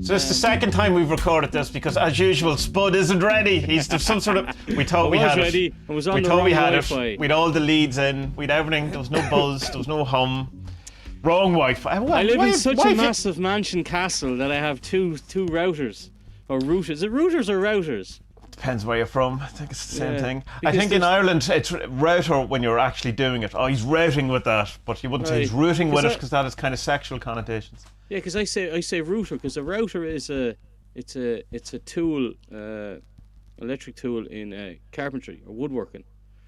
So it's the second time we've recorded this because, as usual, Spud isn't ready. He's some sort of. We thought we had ready. it. I was on we the thought we wrong had Wi-Fi. it. We'd all the leads in. We'd everything. There was no buzz. There was no hum. Wrong Wi-Fi. I live in such a massive mansion castle that I have two routers or routers. Is it routers or routers? Depends where you're from. I think it's the same thing. I think in Ireland it's router when you're actually doing it. Oh, he's routing with that, but you wouldn't say he's rooting with it because that has kind of sexual connotations. Yeah, because I say router because a router is a tool, electric tool in carpentry or woodworking.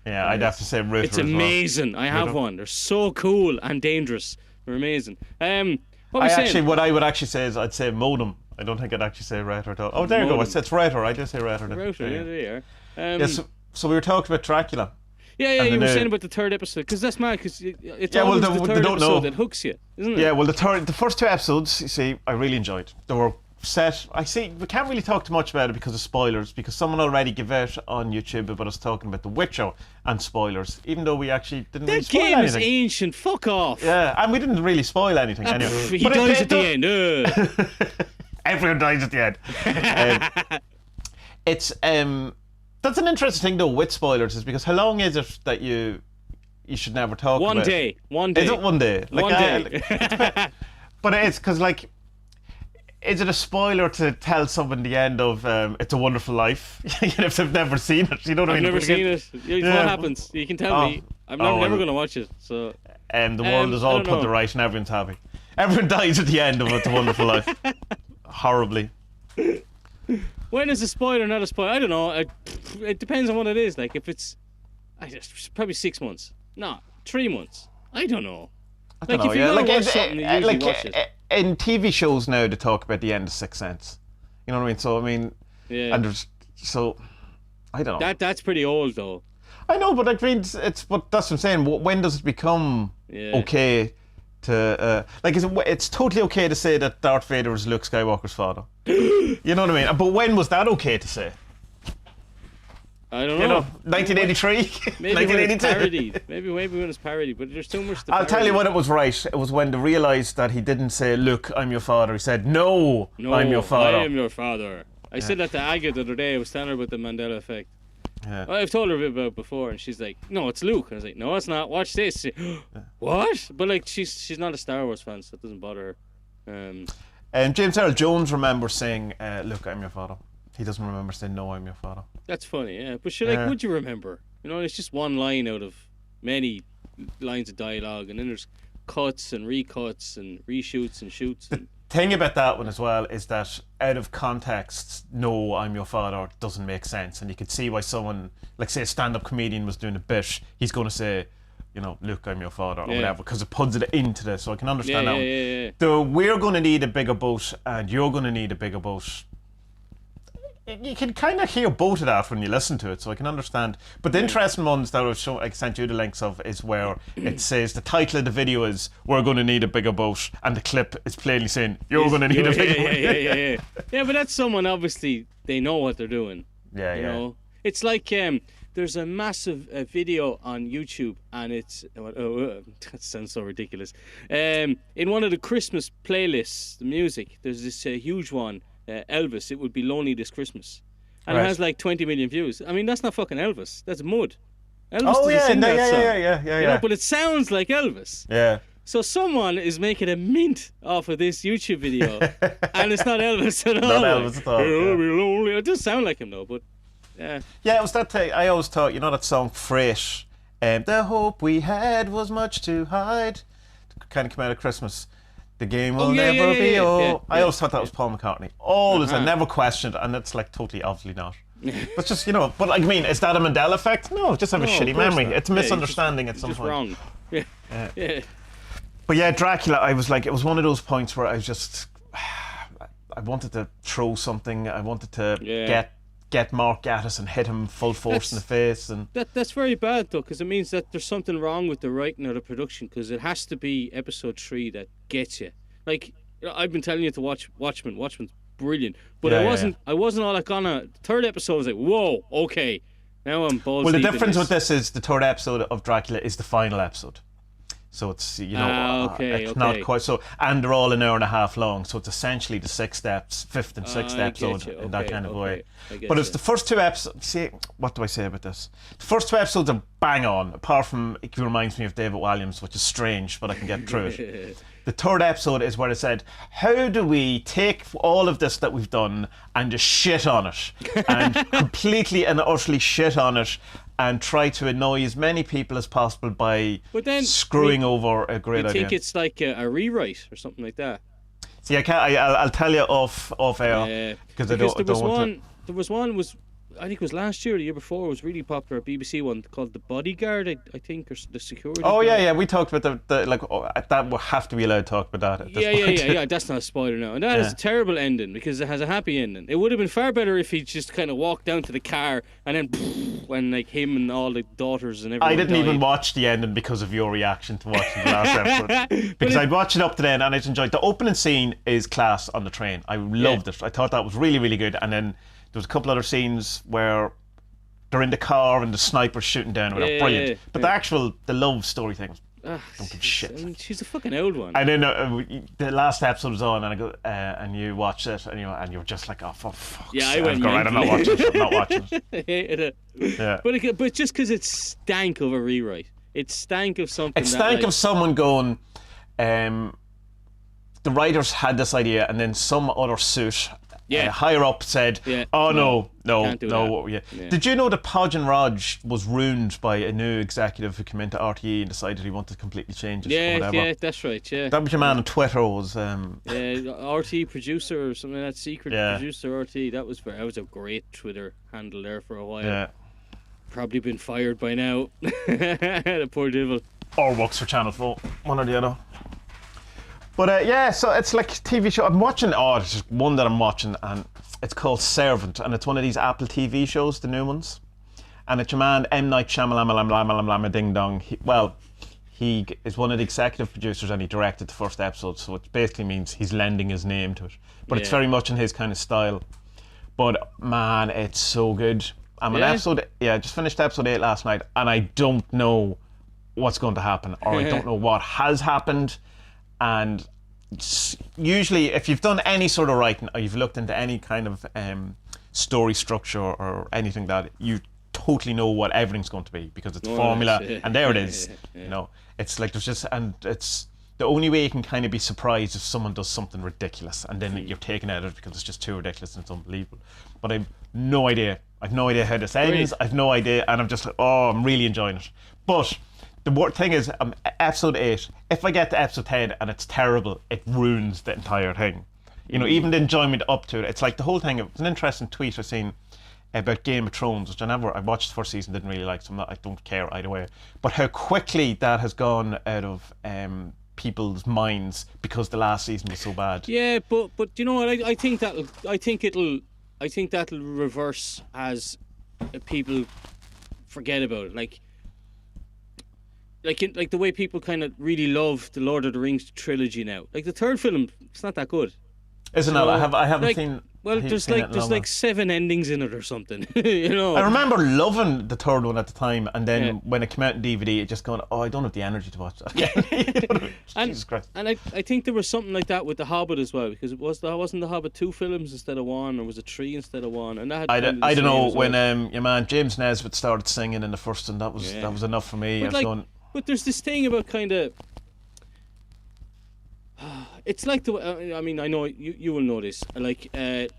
Yeah, I'd have to say router. It's amazing. I have one. They're so cool and dangerous. They're amazing. What I would actually say is I'd say modem. I don't think I'd actually say router at all. Oh, there you go. It's router. I did say router. Router, yeah, there you are. So we were talking about Dracula. Yeah, you were saying about the third episode because that's mad because it's always the third episode that hooks you, isn't it? Yeah, well, the first two episodes, you see, I really enjoyed. They were set. I see. We can't really talk too much about it because of spoilers. Because someone already gave out on YouTube about us talking about The Witcher and spoilers, even though we actually didn't really spoil anything. That game is ancient. Fuck off. Yeah, and we didn't really spoil anything anyway. He dies at the end. Everyone dies at the end. It's that's an interesting thing though with spoilers is because how long is it that you should never talk about? One day. Is it one day? Like, one day. But it's because like, is it a spoiler to tell someone the end of It's a Wonderful Life if they've never seen it? You know what I mean? I've never seen it. What happens? You can tell me. I'm never going to watch it. So. The world is all put to right and everyone's happy. Everyone dies at the end of It's a Wonderful Life. Horribly. When is a spoiler not a spoiler? I don't know. It depends on what it is. Like if it's probably 6 months. No, 3 months. I don't know. If you want to watch something, you usually watch it. In TV shows now, they talk about the end of Sixth Sense. You know what I mean? So I mean, and I don't know. That's pretty old though. I know, but I mean, but that's what I'm saying. When does it become okay to it's totally okay to say that Darth Vader is Luke Skywalker's father. You know what I mean? But when was that okay to say? I don't know. 1983? Maybe when it's parodied. Maybe when it's parodied, but there's too much to I'll tell you when it was right. It was when they realised that he didn't say, "Look, I'm your father." He said, No, I'm your father. I am your father. I said that to Aga the other day. I was telling her about the Mandela effect. Yeah. I've told her a bit about it before, and she's like, "No, it's Luke." And I was like, "No, it's not. Watch this." What? But like, she's not a Star Wars fan, so it doesn't bother her. And James Earl Jones remembers saying, "Look, I'm your father." He doesn't remember saying, "No, I'm your father." That's funny, yeah. But would you remember? You know, it's just one line out of many lines of dialogue, and then there's cuts and recuts and reshoots and shoots. The thing about that one as well is that out of context, "No, I'm your father" doesn't make sense, and you could see why someone, like say a stand-up comedian was doing a bit, he's going to say, you know, "Look, I'm your father" or whatever, because it puts it into this. So I can understand that. Yeah. So we're going to need a bigger boat, and you're going to need a bigger boat. You can kind of hear both of that when you listen to it, so I can understand. But the interesting ones that I sent you the links of is where it says the title of the video is "We're going to need a bigger boat," and the clip is plainly saying "You're going to need a bigger boat." Yeah, but that's someone obviously they know what they're doing. Yeah, you know, it's like there's a massive video on YouTube, and it's that sounds so ridiculous. In one of the Christmas playlists, the music, there's this huge one. Elvis, It Would Be Lonely This Christmas, and it has like 20 million views. I mean, that's not fucking Elvis. That's mud. Elvis doesn't sing that song. Yeah. You know, but it sounds like Elvis. Yeah. So someone is making a mint off of this YouTube video, and it's not Elvis at all. Not Elvis at all. It'll be lonely. It does sound like him though, but yeah. Yeah, it was that thing. I always thought, you know, that song "Freight," the hope we had was much to hide. Kind of came out of Christmas. The game will never be over. I always thought that was Paul McCartney. Always, I never questioned it, and it's like totally, obviously not. It's just, you know, but like, I mean, is that a Mandela effect? No, just have a shitty memory. Not. It's a misunderstanding at some point. Wrong. Yeah. But yeah, Dracula, I was like, it was one of those points where I was just, I wanted to throw something. I wanted to get Mark Gatiss and hit him full force in the face, and that's very bad though, because it means that there's something wrong with the writing or the production, because it has to be episode 3 that gets you. Like, you know, I've been telling you to watch Watchmen. Watchmen's brilliant, but I wasn't all like on a third episode. I was like, whoa, okay, now I'm balls. Well, the difference with this is the third episode of Dracula is the final episode. So it's, it's not quite so, and they're all an hour and a half long. So it's essentially the fifth and sixth episode in that kind of way. But it's the first two episodes. See, what do I say about this? The first two episodes are bang on. Apart from it reminds me of David Walliams, which is strange, but I can get through it. The third episode is where it said, how do we take all of this that we've done and just shit on it, and completely and utterly shit on it, and try to annoy as many people as possible by screwing over a great idea. I think it's like a rewrite or something like that. See, I'll tell you off air because there was one I think it was last year or the year before. It was really popular, a BBC one called The Bodyguard, I think, or The Security Guard. Yeah, we talked about that will have to be allowed to talk about that at this point. Yeah, that's not a spoiler now. And that is a terrible ending because it has a happy ending. It would have been far better if he just kind of walked down to the car and then when like him and all the daughters and everyone I didn't died. even watch the ending because of your reaction to watching the last episode. Because I'd watched it up to then and I'd enjoyed the opening scene is class on the train. I loved it. I thought that was really, really good. And then there was a couple other scenes where they're in the car and the sniper's shooting down with it. Brilliant. But the love story thing was don't give a shit. I mean, she's a fucking old one. And then the last episode was on and I go and you watched it and you were just like, oh, for fuck's sake. I went I'm not watching it. I'm not watching it. I hated it. Yeah. But just because it stank of a rewrite. It stank of something. It stank of someone going, the writers had this idea and then some other suit higher up said, no. Did you know that Podge and Raj was ruined by a new executive who came into RTE and decided he wanted to completely change it or whatever? Yeah, that's right, yeah. That was your man on Twitter was... RTE producer or something like that, secret producer RTE. That was a great Twitter handle there for a while. Yeah. Probably been fired by now. The poor devil. Or works for Channel 4, one or the other. But so it's like a TV show. I'm watching, there's just one that I'm watching and it's called Servant and it's one of these Apple TV shows, the new ones. And it's your man M. Night Shyamalan Ding Dong. He is one of the executive producers and he directed the first episode, so it basically means he's lending his name to it. But it's very much in his kind of style. But man, it's so good. I'm on just finished episode 8 last night and I don't know what's going to happen or I don't know what has happened. And usually if you've done any sort of writing or you've looked into any kind of story structure or anything that you totally know what everything's going to be because it's a formula and there it is. You know, it's like it's the only way you can kind of be surprised if someone does something ridiculous and then you're taken out of it because it's just too ridiculous and it's unbelievable. But I've no idea how this ends. I've no idea and I'm just like, I'm really enjoying it. But the thing is, episode 8, if I get to episode 10 and it's terrible, it ruins the entire thing. You know, even the enjoyment up to it. It's like the whole thing. It was an interesting tweet I seen about Game of Thrones, which I watched the first season, didn't really like, so I don't care either way. But how quickly that has gone out of people's minds because the last season was so bad. Yeah, but you know what? I think that'll reverse as people forget about it. Like the way people kind of really love the Lord of the Rings trilogy now. Like the third film, it's not that good. Isn't it? I haven't seen. Well, there's like 7 endings in it or something. You know. I remember loving the third one at the time, and then when it came out in DVD, it just going, I don't have the energy to watch that. Jesus Christ. And I think there was something like that with The Hobbit as well, because wasn't The Hobbit 2 films instead of 1, or was it 3 instead of 1? And that had I don't know when your man James Nesbitt started singing in the first one, that was enough for me. But there's this thing about kind of. It's like I mean, I know you will know this. Like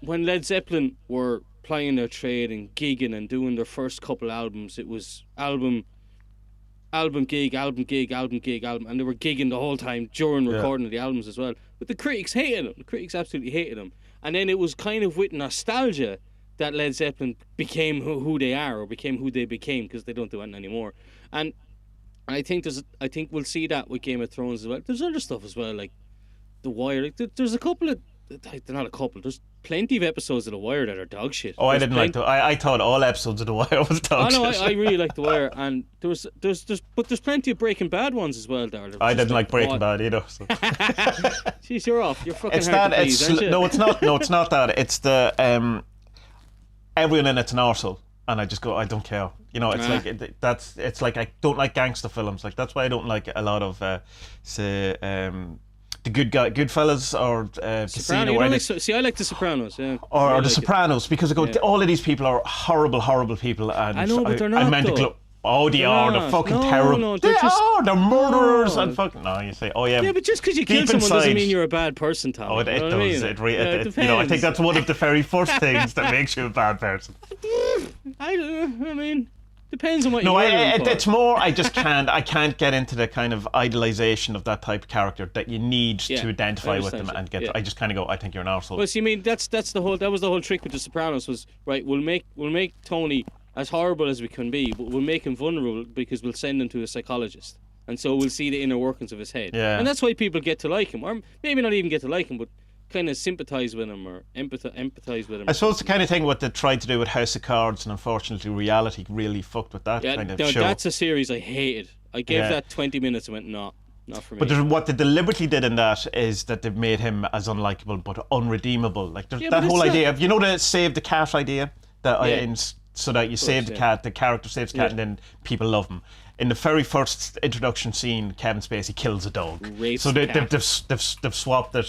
when Led Zeppelin were plying their trade and gigging and doing their first couple albums, it was album gig, and they were gigging the whole time during recording of the albums as well. But the critics hated them. The critics absolutely hated them. And then it was kind of with nostalgia that Led Zeppelin became who they are, or became who they became, because they don't do it anymore. And I think we'll see that with Game of Thrones as well. There's other stuff as well, like The Wire. Like there's a couple of, not a couple. There's plenty of episodes of The Wire that are dog shit. I didn't like I thought all episodes of The Wire was dog shit. I really like The Wire, and there's plenty of Breaking Bad ones as well. There. I didn't like Breaking Bad either. So. Jeez, you're off. You're fucking hard to please, aren't you? No, it's not. No, it's not that. It's the everyone in it's an arsehole. and I just go, I don't care. You know, it's like it's like I don't like gangster films. Like that's why I don't like a lot of say the Goodfellas or Casino. Or see, I like The Sopranos. Yeah. Or The Sopranos, because I go, all of these people are horrible people, and I know, but they're not. Oh, they are. They're fucking terrible. No, they're murderers and fucking. No, you say, oh yeah. Yeah, but just because you kill someone doesn't mean you're a bad person, Tom. Oh, it does. I mean? You know, I think that's one of the very first things that makes you a bad person. I mean, depends on what you're for. It's more. I can't get into the kind of idolization of that type of character that you need to identify with them and get. I just kind of go, I think you're an arsehole. Well, see, I mean, that was the whole trick with The Sopranos was, right, we'll make Tony as horrible as we can be, but we'll make him vulnerable because we'll send him to a psychologist, and so we'll see the inner workings of his head. Yeah. And that's why people get to like him, or maybe not even get to like him, but kind of sympathise with him or empathise with him. I suppose the kind of thing what they tried to do with House of Cards, and unfortunately reality really fucked with that kind of show. That's a series I hated. I gave that 20 minutes and went, no, not for me. But what they deliberately did in that is that they've made him as unlikable but unredeemable. Like there's that whole idea of, you know, the save the cat idea, so that you save the cat, the character saves the cat, and then people love him. In the very first introduction scene, Kevin Spacey kills a dog. So they've swapped it.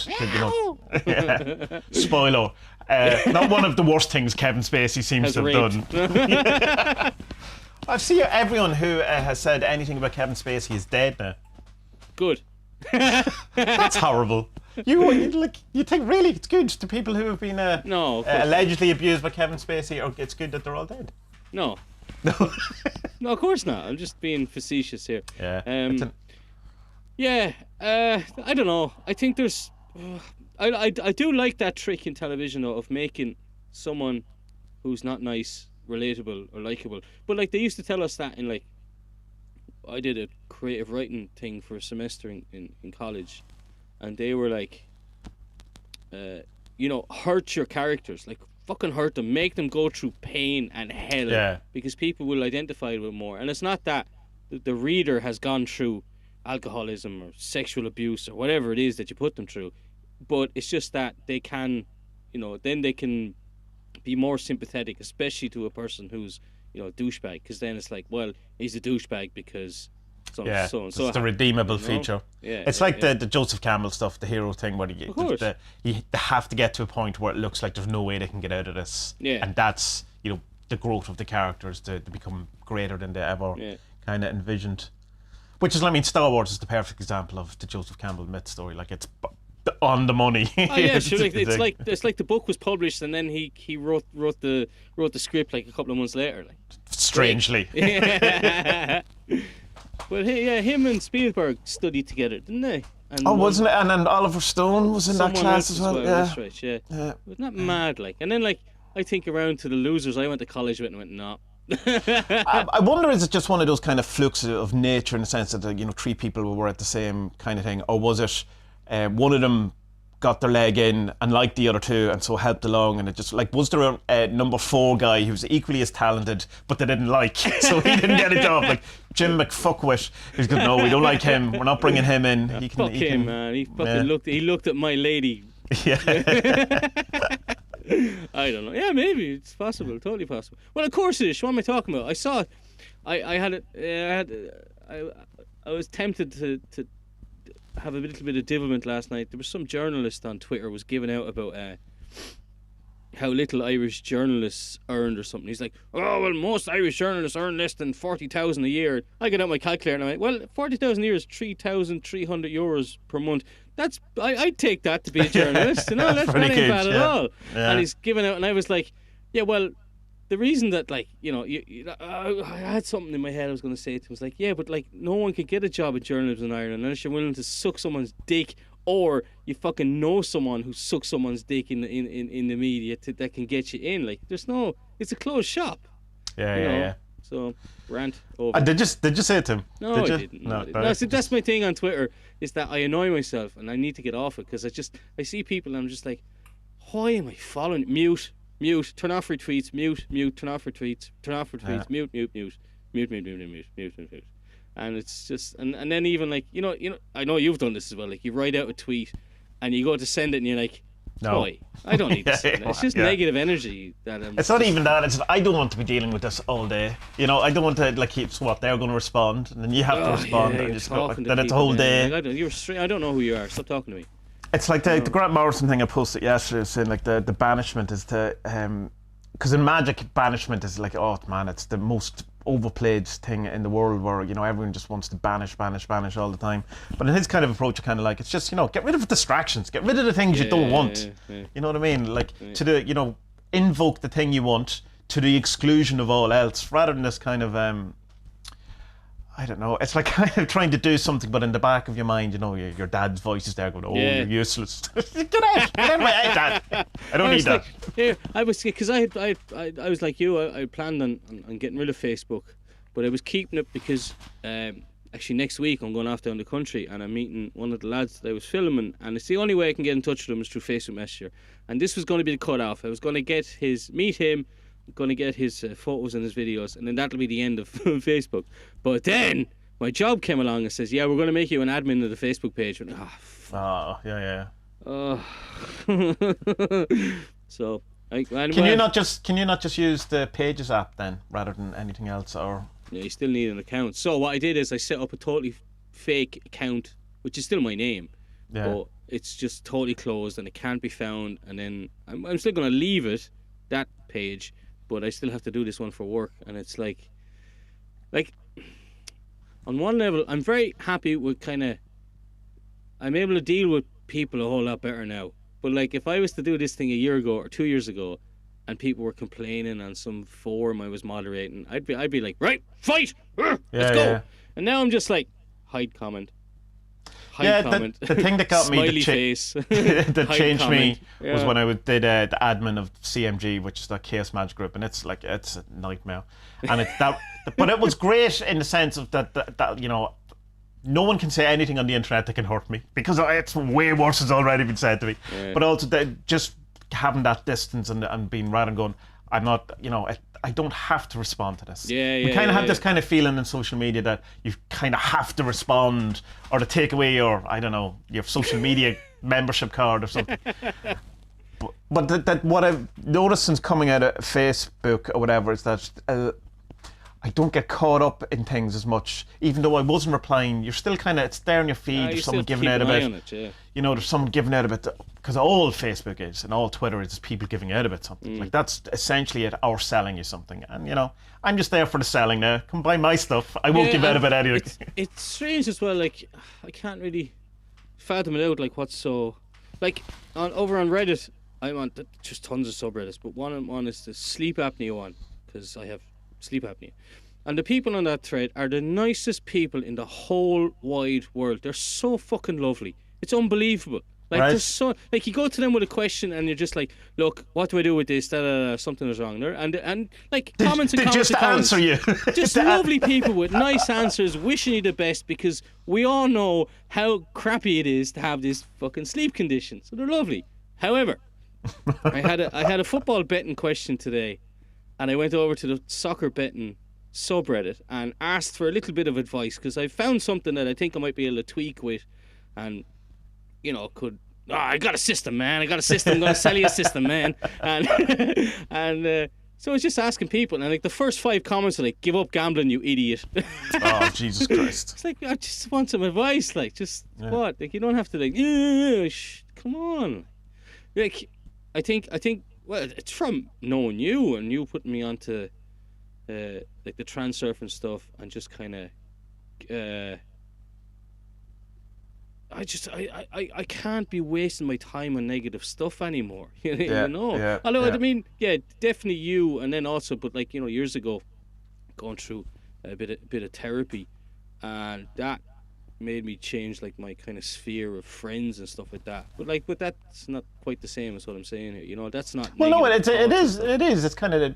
Spoiler. Not one of the worst things Kevin Spacey seems to have done. I've seen everyone who has said anything about Kevin Spacey is dead now. Good. That's horrible. You think really it's good to people who have been allegedly abused by Kevin Spacey, or it's good that they're all dead? No, of course not. I'm just being facetious here. Yeah. I don't know. I think there's. I do like that trick in television though, of making someone who's not nice relatable or likable. But like they used to tell us that in like, I did a creative writing thing for a semester in college, and they were like, hurt your characters, like fucking hurt them, make them go through pain and hell, because people will identify with more. And it's not that the reader has gone through alcoholism or sexual abuse or whatever it is that you put them through, but it's just that they can, then they can be more sympathetic, especially to a person who's a douchebag, because then it's like, well, he's a douchebag because so it's the redeemable feature. It's like the Joseph Campbell stuff, the hero thing, where they have to get to a point where it looks like there's no way they can get out of this, and that's the growth of the characters to become greater than they ever kind of envisioned. Which is, I mean, Star Wars is the perfect example of the Joseph Campbell myth story. Like, it's on the money. Oh yeah, sure. It's like the book was published and then he wrote the script like a couple of months later. Like, strangely. Well, him and Spielberg studied together, didn't they? And wasn't it? And then Oliver Stone was in that class as well. Yeah, that's right. Yeah. Wasn't that mad? Like, and then like I think around to the losers I went to college with and went, no. I wonder, is it just one of those kind of flukes of nature in the sense that three people were at the same kind of thing, or was it one of them got their leg in and liked the other two and so helped along, and it just like, was there a number 4 guy who was equally as talented but they didn't like, so he didn't get a job, like Jim McFuckwit, who's good, no, we don't like him, we're not bringing him in. Fuck him, man. He fucking looked at my lady. I don't know. Yeah, maybe it's possible, totally possible. Well, of course it is. What am I talking about? I saw it. I was tempted to have a little bit of divilment last night. There was some journalist on Twitter was giving out about how little Irish journalists earned or something. He's like, oh well, most Irish journalists earn less than 40,000 a year. I get out my calculator and I'm like, well, 40,000 a year is €3,300 per month. That's I'd take that to be a journalist. That ain't bad at all. Yeah. And he's giving out, and I was like, yeah, well, the reason that, like, I had something in my head I was going to say to him. Was like, yeah, but like, no one could get a job in journalism in Ireland unless you're willing to suck someone's dick, or you fucking know someone who sucks someone's dick in the media that can get you in. Like, it's a closed shop. Yeah. So, rant over. Did you say it to him? No, I didn't. No, see, that's my thing on Twitter, is that I annoy myself and I need to get off it, because I see people and I'm just like, why am I following? Mute, turn off retweets, mute, turn off retweets, mute. And it's just, and then even like, I know you've done this as well, like you write out a tweet and you go to send it and you're like, No. Why? I don't need to see that. It's just Yeah. negative energy that I'm. It's not even that. It's I don't want to be dealing with this all day. You know, I don't want to like keep what they're going to respond, and then you have to respond, yeah, and you're just go. talking to Then it's a people, whole man. day. Like, I don't know who you are. Stop talking to me. It's like the Grant Morrison thing I posted yesterday, saying like the banishment is to because in magic banishment is like, oh man, it's the most overplayed thing in the world, where you know everyone just wants to banish all the time. But in his kind of approach, kind of like, it's just, you know, get rid of distractions, get rid of the things you don't want. Yeah. You know what I mean? Like to the, you know, invoke the thing you want to the exclusion of all else, rather than this kind of I don't know. It's like kind of trying to do something, but in the back of your mind, you know, your dad's voice is there going, "Oh, you're useless. Get out of my head, Dad. I don't need that." Here, I was, because I was like you. I planned on getting rid of Facebook, but I was keeping it because actually next week I'm going off down the country and I'm meeting one of the lads that I was filming, and it's the only way I can get in touch with him is through Facebook Messenger. And this was going to be the cut-off. I was going to meet him. Going to get his photos and his videos, and then that'll be the end of Facebook. But then my job came along and says, "Yeah, we're going to make you an admin of the Facebook page." And, Yeah. So can you not just use the Pages app then, rather than anything else, or? Yeah, you still need an account. So what I did is I set up a totally fake account, which is still my name, but it's just totally closed and it can't be found. And then I'm still going to leave it, that page, but I still have to do this one for work. And it's like on one level, I'm very happy with I'm able to deal with people a whole lot better now. But like, if I was to do this thing a year ago or 2 years ago, and people were complaining on some forum I was moderating, I'd be like, right, fight, let's go. Yeah. And now I'm just like, hide comment. The thing that got me smiley face that changed comment. me was when I did the admin of CMG, which is the Chaos Magic Group, and it's a nightmare. And it's that, but it was great in the sense of that you know, no one can say anything on the internet that can hurt me, because it's way worse has already been said to me. But also just having that distance and being rather than going, I'm not, you know, I don't have to respond to this. We kind of have this kind of feeling in social media that you kind of have to respond, or to take away your, I don't know, your social media membership card or something. But that what I've noticed since coming out of Facebook or whatever is that I don't get caught up in things as much. Even though I wasn't replying, you're still kind of, it's there on your feed. There's someone giving out about it. You know, there's someone giving out about, because all Facebook is and all Twitter is people giving out about something. Like, that's essentially it, or selling you something. And you know, I'm just there for the selling now. Come buy my stuff. I won't give out about anything. It's strange as well. Like, I can't really fathom it out. Like, what's so, like, over on Reddit, I'm on just tons of subreddits, but one I'm on is the sleep apnea one, because I have sleep apnea. And the people on that thread are the nicest people in the whole wide world. They're so fucking lovely. It's unbelievable. Like, they're so, like, you go to them with a question and you're just like, look, what do I do with this? Something is wrong there. And like, comments and comments. Just answer you. Just lovely people with nice answers, wishing you the best, because we all know how crappy it is to have this fucking sleep condition. So they're lovely. However, I had a football betting question today, and I went over to the soccer betting subreddit and asked for a little bit of advice, because I found something that I think I might be able to tweak with, and you know, I got a system, man. I'm going to sell you a system, man. And so I was just asking people, and like the first 5 comments are like, give up gambling, you idiot. Oh, Jesus Christ. It's like, I just want some advice, like, just what? Like, you don't have to like, come on. Like, I think, well, it's from knowing you and you putting me onto like the transurfing stuff, and just kind of I can't be wasting my time on negative stuff anymore. You know. Although I mean, definitely you, and then also, but like, you know, years ago, going through a bit of therapy, and that made me change like my kind of sphere of friends and stuff like that. But that's not quite the same as what I'm saying here. You know, that's not. Well, no, it is. It's kind of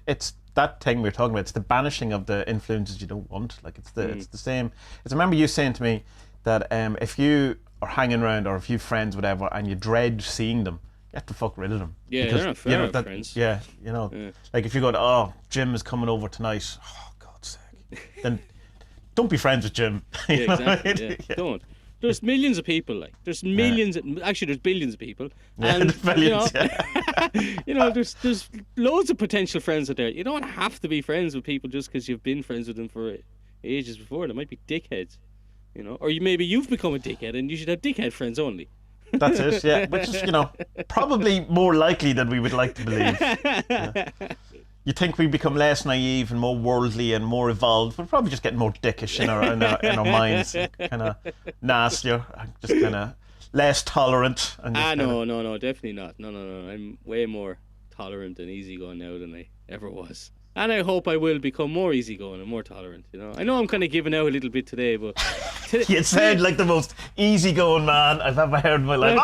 it's that thing we were talking about. It's the banishing of the influences you don't want. Like, it's the same. I remember you saying to me that if you are hanging around, or if you friends, whatever, and you dread seeing them, you have to fuck rid of them. Yeah, because, they're not friends. Yeah, you know, like if you go, oh, Jim is coming over tonight. Oh, God's sake. Then don't be friends with Jim. Yeah, exactly. Yeah. Don't. there's millions of people. Like there's millions. Actually, there's billions of people. And billions, there's loads of potential friends out there. You don't have to be friends with people just because you've been friends with them for ages before. They might be dickheads, or maybe you've become a dickhead and you should have dickhead friends only. That's it, yeah. Which is, probably more likely than we would like to believe. Yeah. You think we become less naive and more worldly and more evolved? We're probably just getting more dickish in our minds, kind of nastier, just kind of less tolerant. And no, definitely not. No. I'm way more tolerant and easygoing now than I ever was. And I hope I will become more easygoing and more tolerant. I know I'm kind of giving out a little bit today, but you sound like the most easygoing man I've ever heard in my life.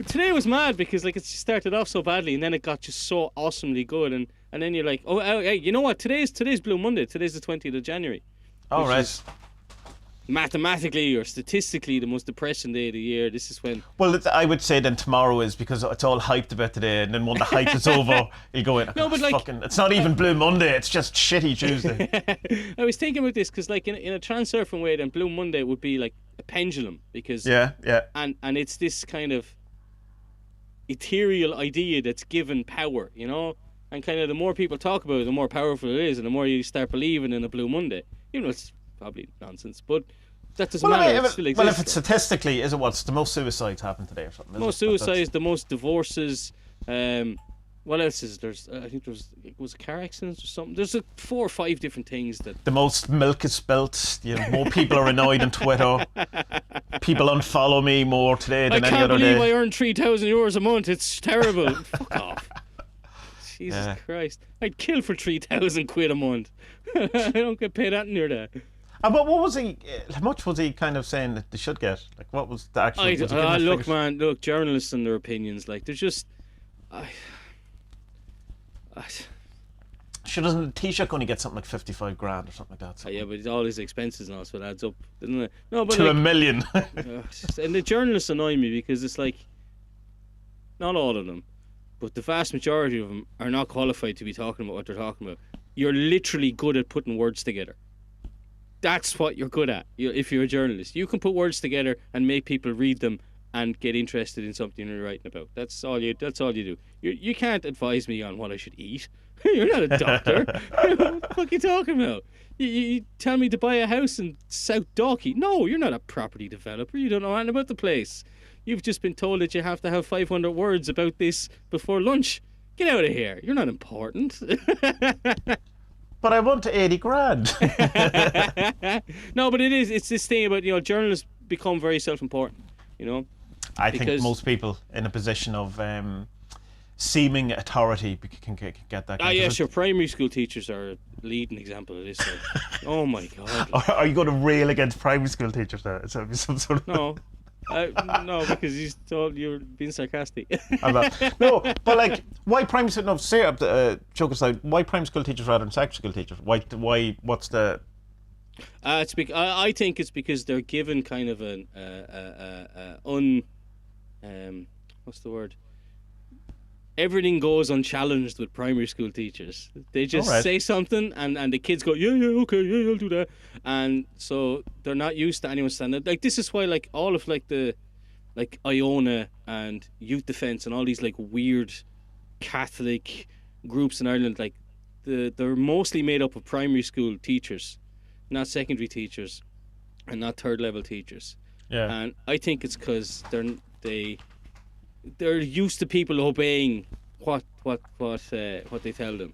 Today was mad because it started off so badly and then it got just so awesomely good, and then you're like, oh, hey, you know what? Today's Blue Monday. Today's the 20th of January. Oh, right. Mathematically or statistically the most depressing day of the year. This is when... Well, I would say then tomorrow is, because it's all hyped about today, and then when the hype is over, you go in, it's not even Blue Monday, it's just shitty Tuesday. I was thinking about this because in a transurfing way, then Blue Monday would be like a pendulum, because... Yeah. And it's this kind of ethereal idea that's given power, and kind of the more people talk about it, the more powerful it is, and the more you start believing in a Blue Monday. It's probably nonsense, but that doesn't matter. It still exists. Well, if it's statistically, is it what's the most suicides happen today or something? Most suicides, the most divorces. What else is there's? I think was car accidents or something. There's 4 or 5 different things that. The most milk is spilt. More people are annoyed on Twitter. People unfollow me more today than any other day. I can't believe I earn €3,000 a month. It's terrible. Fuck off. Jesus Christ! I'd kill for £3,000 a month. I don't get paid that near that. But what was he? How much was he kind of saying that they should get? Like, what was the actual? Look, journalists and their opinions. Like, there's just. Sure, doesn't Taoiseach only get something like 55 grand or something like that? Yeah, but all his expenses and all, so it adds up, doesn't it? No, but to $1 million. And the journalists annoy me because it's like, not all of them, but the vast majority of them are not qualified to be talking about what they're talking about. You're literally good at putting words together. That's what you're good at. If you're a journalist, you can put words together and make people read them and get interested in something you're writing about. That's all you do. You can't advise me on what I should eat. You're not a doctor. What the fuck are you talking about? You tell me to buy a house in South Dalkey. No, you're not a property developer. You don't know anything about the place. You've just been told that you have to have 500 words about this before lunch. Get out of here. You're not important. But I want 80 grand. No, but it's this thing about, journalists become very self-important, I think most people in a position of seeming authority can get that. Yes, your primary school teachers are a leading example of this. Oh my God. Are you going to rail against primary school teachers now? Is that some sort of... No. No, because you thought you were being sarcastic. No, but why primary school? No, joke aside, why primary school teachers rather than secondary school teachers? Why? What's the? I think it's because they're given kind of an what's the word? Everything goes unchallenged with primary school teachers. They just say something and the kids go, yeah, okay, yeah, I'll do that. And so they're not used to anyone standing. This is why all of the Iona and Youth Defence and all these weird Catholic groups in Ireland, they're mostly made up of primary school teachers, not secondary teachers and not third level teachers. Yeah. And I think it's because they're used to people obeying what they tell them.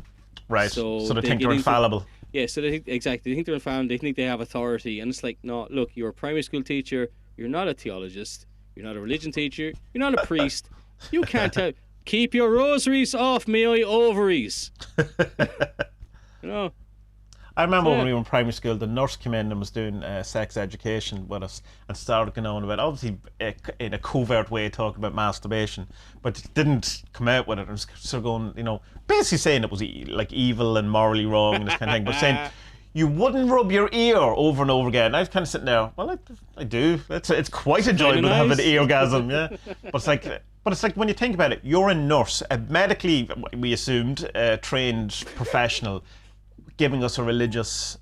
Right. So they think they're infallible. So they think exactly. They think they're infallible. They think they have authority, and it's like, no. Look, you're a primary school teacher. You're not a theologist. You're not a religion teacher. You're not a priest. You can't tell. Keep your rosaries off me ovaries. I remember when we were in primary school, the nurse came in and was doing sex education with us and started going on about, obviously in a covert way, talking about masturbation, but didn't come out with it. It was sort of going, basically saying it was evil and morally wrong and this kind of thing, but saying you wouldn't rub your ear over and over again. I was kind of sitting there, well, I do. It's quite enjoyable to have an eargasm, yeah. But it's like when you think about it, you're a nurse, a medically, we assumed, trained professional, giving us a religious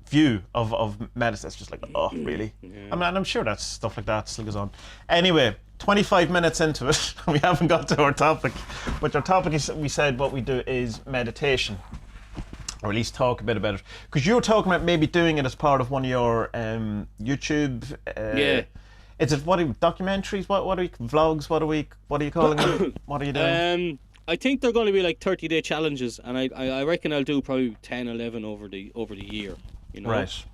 view of medicine. It's just like, oh, really? I mean, and I'm sure that stuff like that still goes on. Anyway, 25 minutes into it, we haven't got to our topic. But our topic is, we said what we do is meditation, or at least talk a bit about it. Because you were talking about maybe doing it as part of one of your YouTube. Is it documentaries? What are you, vlogs? What are you calling them? What are you doing? I think they're going to be like 30-day challenges, and I reckon I'll do probably 10, 11 over the year. You know. Right.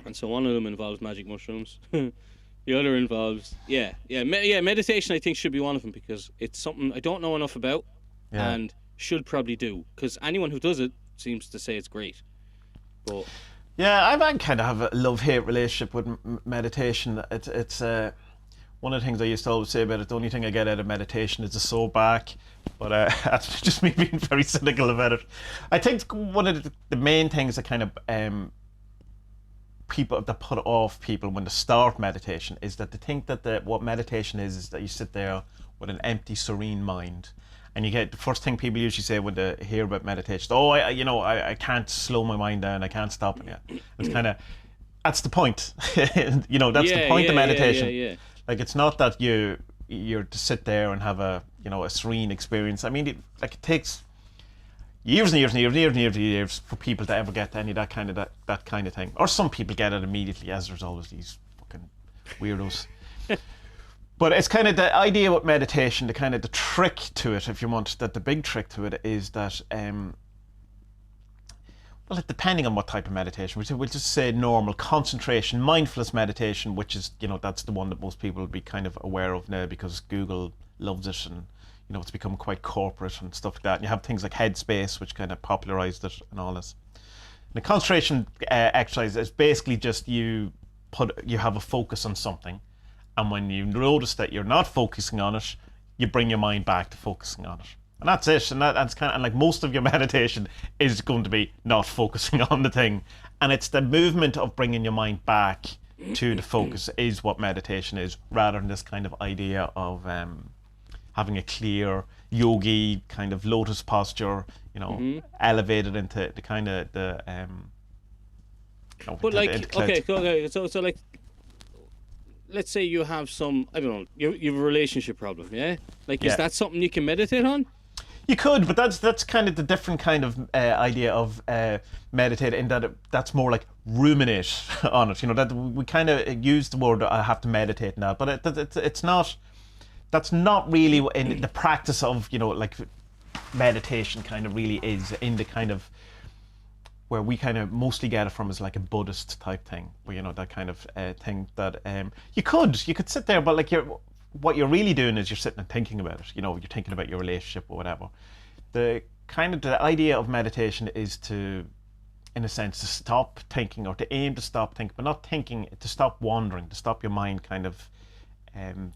And so one of them involves magic mushrooms. The other involves meditation. I think should be one of them because it's something I don't know enough about, and should probably do, because anyone who does it seems to say it's great. But yeah, I kind of have a love-hate relationship with meditation. It's one of the things I used to always say about it. The only thing I get out of meditation is a sore back, but that's just me being very cynical about it. I think one of the main things that kind of people that put off people when they start meditation is that they think that what meditation is that you sit there with an empty, serene mind. And you get the first thing people usually say when they hear about meditation, I can't slow my mind down, I can't stop it. It's kind of, that's the point. That's the point of meditation. Yeah. Like, it's not that you're to sit there and have a serene experience. I mean, it takes years and years and years and years and years and years for people to ever get to any that kind of thing. Or some people get it immediately, as there's always these fucking weirdos. But it's kind of the idea with meditation, the trick to it, if you want, that the big trick to it is that, depending on what type of meditation, we'll just say normal concentration, mindfulness meditation, which is, that's the one that most people will be kind of aware of now because Google loves it, and, it's become quite corporate and stuff like that. And you have things like Headspace, which kind of popularized it and all this. And the concentration exercise is basically just you have a focus on something. And when you notice that you're not focusing on it, you bring your mind back to focusing on it. And that's it. And that's kind of like most of your meditation is going to be not focusing on the thing. And it's the movement of bringing your mind back to the focus is what meditation is, rather than this kind of idea of having a clear yogi kind of lotus posture, elevated into the kind of the. But so like. Let's say you have some, I don't know, you have a relationship problem, yeah? Like, is that something you can meditate on? You could, but that's kind of the different kind of idea of meditate, in that that's more like ruminate on it. That we kind of use the word I have to meditate now, but it's not. That's not really in the practice of like meditation. Kind of really is in the kind of where we kind of mostly get it from is like a Buddhist type thing, where that kind of thing that you could sit there, but like what you're really doing is you're sitting and thinking about it. You're thinking about your relationship or whatever. The idea of meditation is to, in a sense, to stop thinking, or to aim to stop thinking, but not thinking, to stop wandering, to stop your mind kind of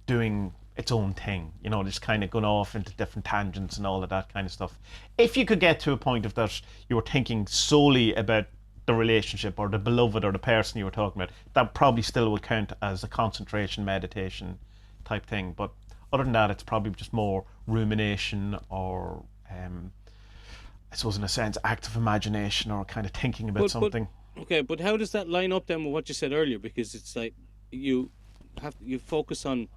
doing its own thing, just kind of going off into different tangents and all of that kind of stuff. If you could get to a point of that you were thinking solely about the relationship or the beloved or the person you were talking about, that probably still would count as a concentration meditation type thing. But other than that, it's probably just more rumination or I suppose in a sense active imagination, or kind of thinking about something. But how does that line up then with what you said earlier? Because it's like you focus on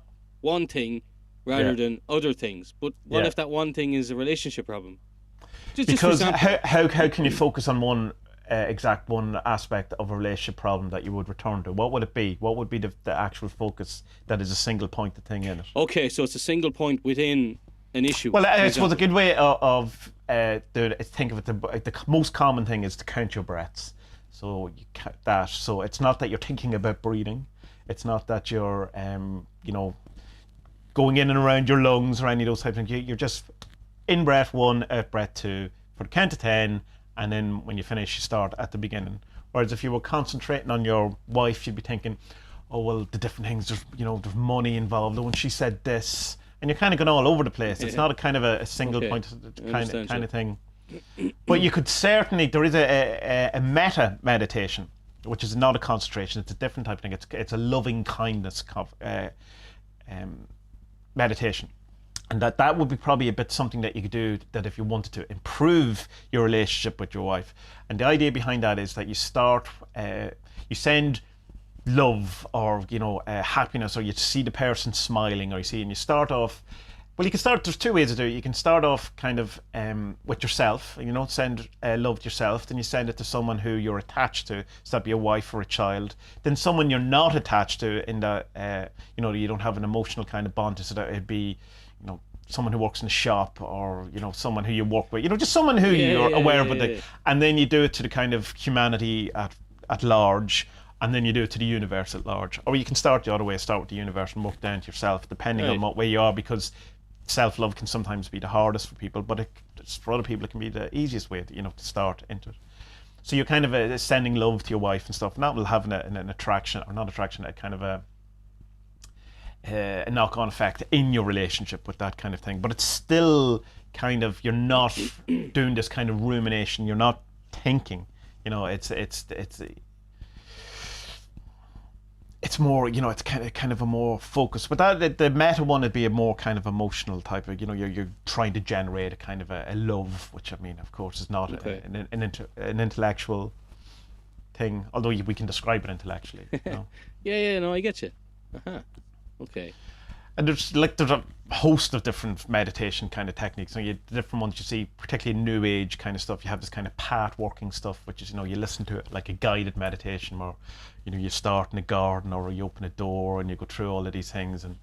one thing rather than other things. But what if that one thing is a relationship problem? Because how can you focus on one exact one aspect of a relationship problem that you would return to? What would it be? What would be the actual focus that is a single pointed thing in it? Okay, so it's a single point within an issue. Well, I suppose a good way of doing it is think of it, the most common thing is to count your breaths. So you count that. So it's not that you're thinking about breathing. It's not that you're going in and around your lungs or any of those types of things. You're just in breath 1, out breath 2 for the count of 10, and then when you finish, you start at the beginning. Whereas if you were concentrating on your wife, you'd be thinking, oh, well, the different things, there's money involved. Oh, when she said this, and you're kind of going all over the place. It's not a kind of a single point kind of thing. But you could certainly, there is a meta meditation, which is not a concentration. It's a different type of thing. It's a loving kindness meditation. And that would be probably a bit something that you could do, that if you wanted to improve your relationship with your wife. And the idea behind that is that you start, you send love, or happiness, or you see the person smiling, or and you start off. Well, you can start. There's two ways to do it. You can start off kind of with yourself. Send love to yourself. Then you send it to someone who you're attached to. So that'd be a wife or a child. Then someone you're not attached to, in that you don't have an emotional kind of bond to. So that it'd be, someone who works in a shop, or someone who you work with. Just someone who you're aware of. And then you do it to the kind of humanity at large. And then you do it to the universe at large. Or you can start the other way. Start with the universe and work down to yourself, depending on what way you are, because self-love can sometimes be the hardest for people, but for other people it can be the easiest way to start into it. So you're kind of sending love to your wife and stuff, and that will have an attraction, or not attraction, a kind of a knock-on effect in your relationship with that kind of thing. But it's still kind of, you're not doing this kind of rumination, you're not thinking, it's more, it's kind of a more focus. But that the meta one would be a more kind of emotional type of, you're trying to generate a kind of a love, which I mean, of course, is not an intellectual thing, although we can describe it intellectually. No, I get you. Okay. And there's a host of different meditation kind of techniques. The different ones you see, particularly New Age kind of stuff. You have this kind of path working stuff, which is, you listen to it like a guided meditation, or, you start in a garden, or you open a door and you go through all of these things, and,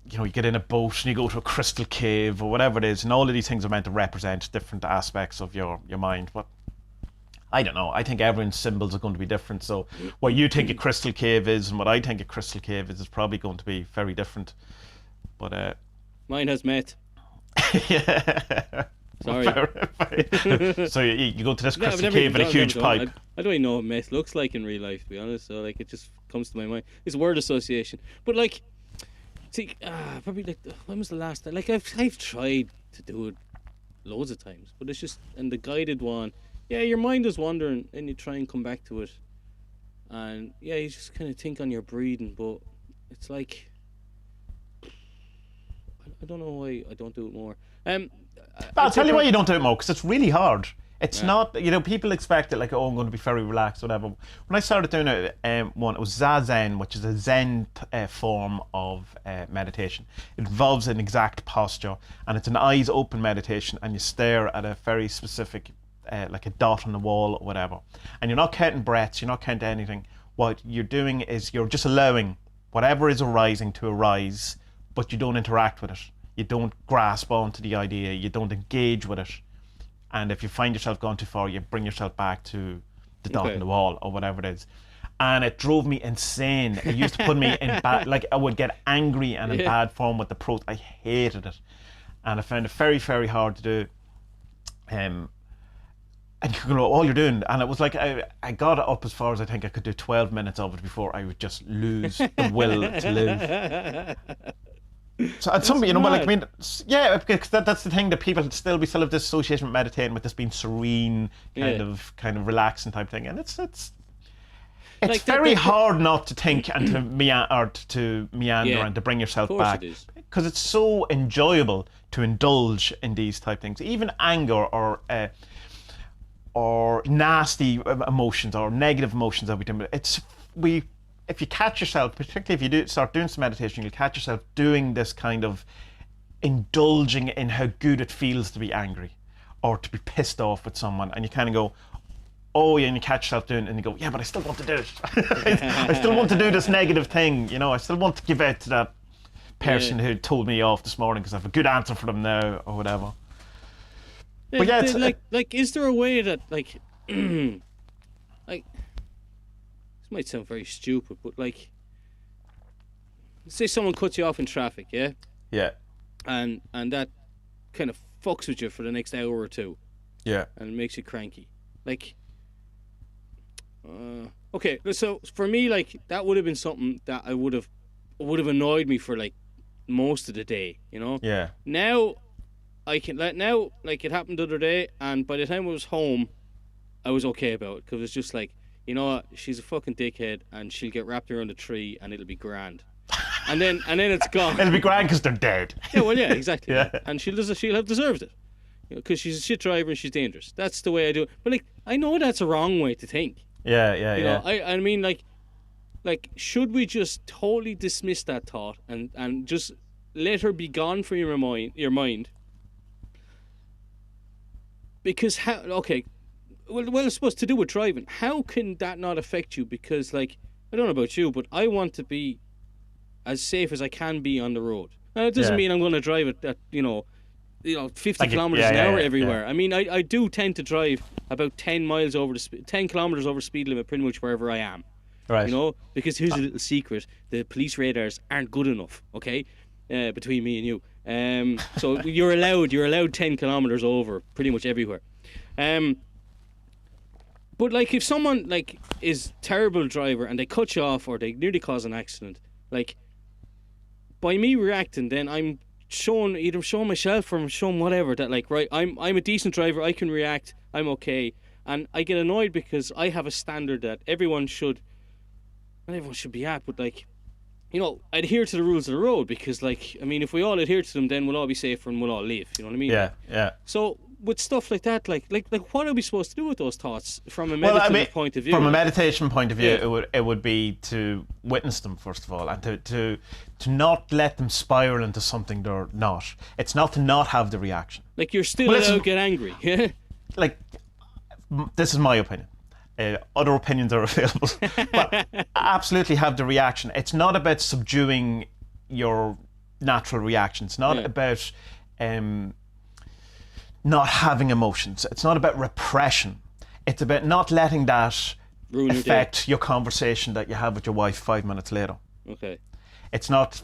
you get in a boat and you go to a crystal cave, or whatever it is. And all of these things are meant to represent different aspects of your mind. But I don't know. I think everyone's symbols are going to be different. So what you think a crystal cave is and what I think a crystal cave is probably going to be very different. But mine has meth. Yeah. Sorry. So you go to this crystal cave with a huge pipe. I don't even know what meth looks like in real life, to be honest. So it just comes to my mind. It's word association. But probably when was the last time? I've tried to do it loads of times, but it's just, and the guided one. Yeah, your mind is wandering, and you try and come back to it. And yeah, you just kind of think on your breathing, but it's like, I don't know why I don't do it more. I'll tell you why you don't do it more, because it's really hard. It's not, people expect it like, I'm going to be very relaxed, whatever. When I started doing it, it was Zazen, which is a Zen form of meditation. It involves an exact posture, and it's an eyes open meditation, and you stare at a very specific like a dot on the wall or whatever, and you're not counting breaths, you're not counting anything. What you're doing is you're just allowing whatever is arising to arise, but you don't interact with it, you don't grasp onto the idea, you don't engage with it. And if you find yourself going too far, you bring yourself back to the dot on the wall or whatever it is. And it drove me insane. It used to put me in bad, I would get angry and in bad form with the pro. I hated it, and I found it very, very hard to do. And you go, all you're doing, and it was like I got it up as far as I think I could do 12 minutes of it before I would just lose the will to live. So at some, because that's the thing, that people still have this association with meditating, with this being serene, kind of relaxing type thing, and it's very hard not to think and to meander and to bring yourself back, because it's so enjoyable to indulge in these type things, even anger or nasty emotions or negative emotions that we do. If you catch yourself, particularly if you start doing some meditation, you'll catch yourself doing this kind of indulging in how good it feels to be angry or to be pissed off with someone, and you kind of go, oh yeah, and you catch yourself doing it, and you go, yeah, but I still want to do it. I still want to do this negative thing, I still want to give out to that person who told me off this morning because I have a good answer for them now or whatever. But yeah, it's, is there a way that this might sound very stupid, but say someone cuts you off in traffic, yeah, and that kind of fucks with you for the next hour or two, and it makes you cranky, okay, so for me, that would have been something that would have annoyed me for most of the day, Now I can it happened the other day, and by the time I was home, I was okay about it, because it's just you know what, she's a fucking dickhead, and she'll get wrapped around a tree, and it'll be grand. and then it's gone. It'll be grand because they're dead. Yeah, well, yeah, exactly. Yeah. And she'll have deserved it, because she's a shit driver and she's dangerous. That's the way I do it. But like, I know that's a wrong way to think. Yeah. You know, I mean, like, should we just totally dismiss that thought and just let her be gone from your mind? Because how? Okay, well, I suppose to do with driving, how can that not affect you? Because like, I don't know about you, but I want to be as safe as I can be on the road. Now, it doesn't mean I'm going to drive at 50 kilometers an hour everywhere. I mean, I do tend to drive about 10 kilometers over speed limit pretty much wherever I am. Right. You know, because here's a little secret: the police radars aren't good enough. Okay, between me and you. So you're allowed 10 kilometers over pretty much everywhere. But like, if someone like is terrible driver and they cut you off or they nearly cause an accident, like, by me reacting, then I'm either showing myself or I'm showing whatever that, like, right, I'm a decent driver, I can react, I'm okay. And I get annoyed because I have a standard that everyone should be at, but like, you know, adhere to the rules of the road, because like, I mean, if we all adhere to them, then we'll all be safer and we'll all live, you know what I mean? Yeah. So with stuff like that, like what are we supposed to do with those thoughts from a meditative point of view? From a meditation point of view, it would be to witness them first of all, and to not let them spiral into something they're not. It's not to not have the reaction. Like, you're still allowed to get angry. Yeah. Like, this is my opinion. Other opinions are available, but absolutely have the reaction. It's not about subduing your natural reaction. It's not about not having emotions. It's not about repression. It's about not letting that affect your conversation that you have with your wife 5 minutes later. Okay. It's not,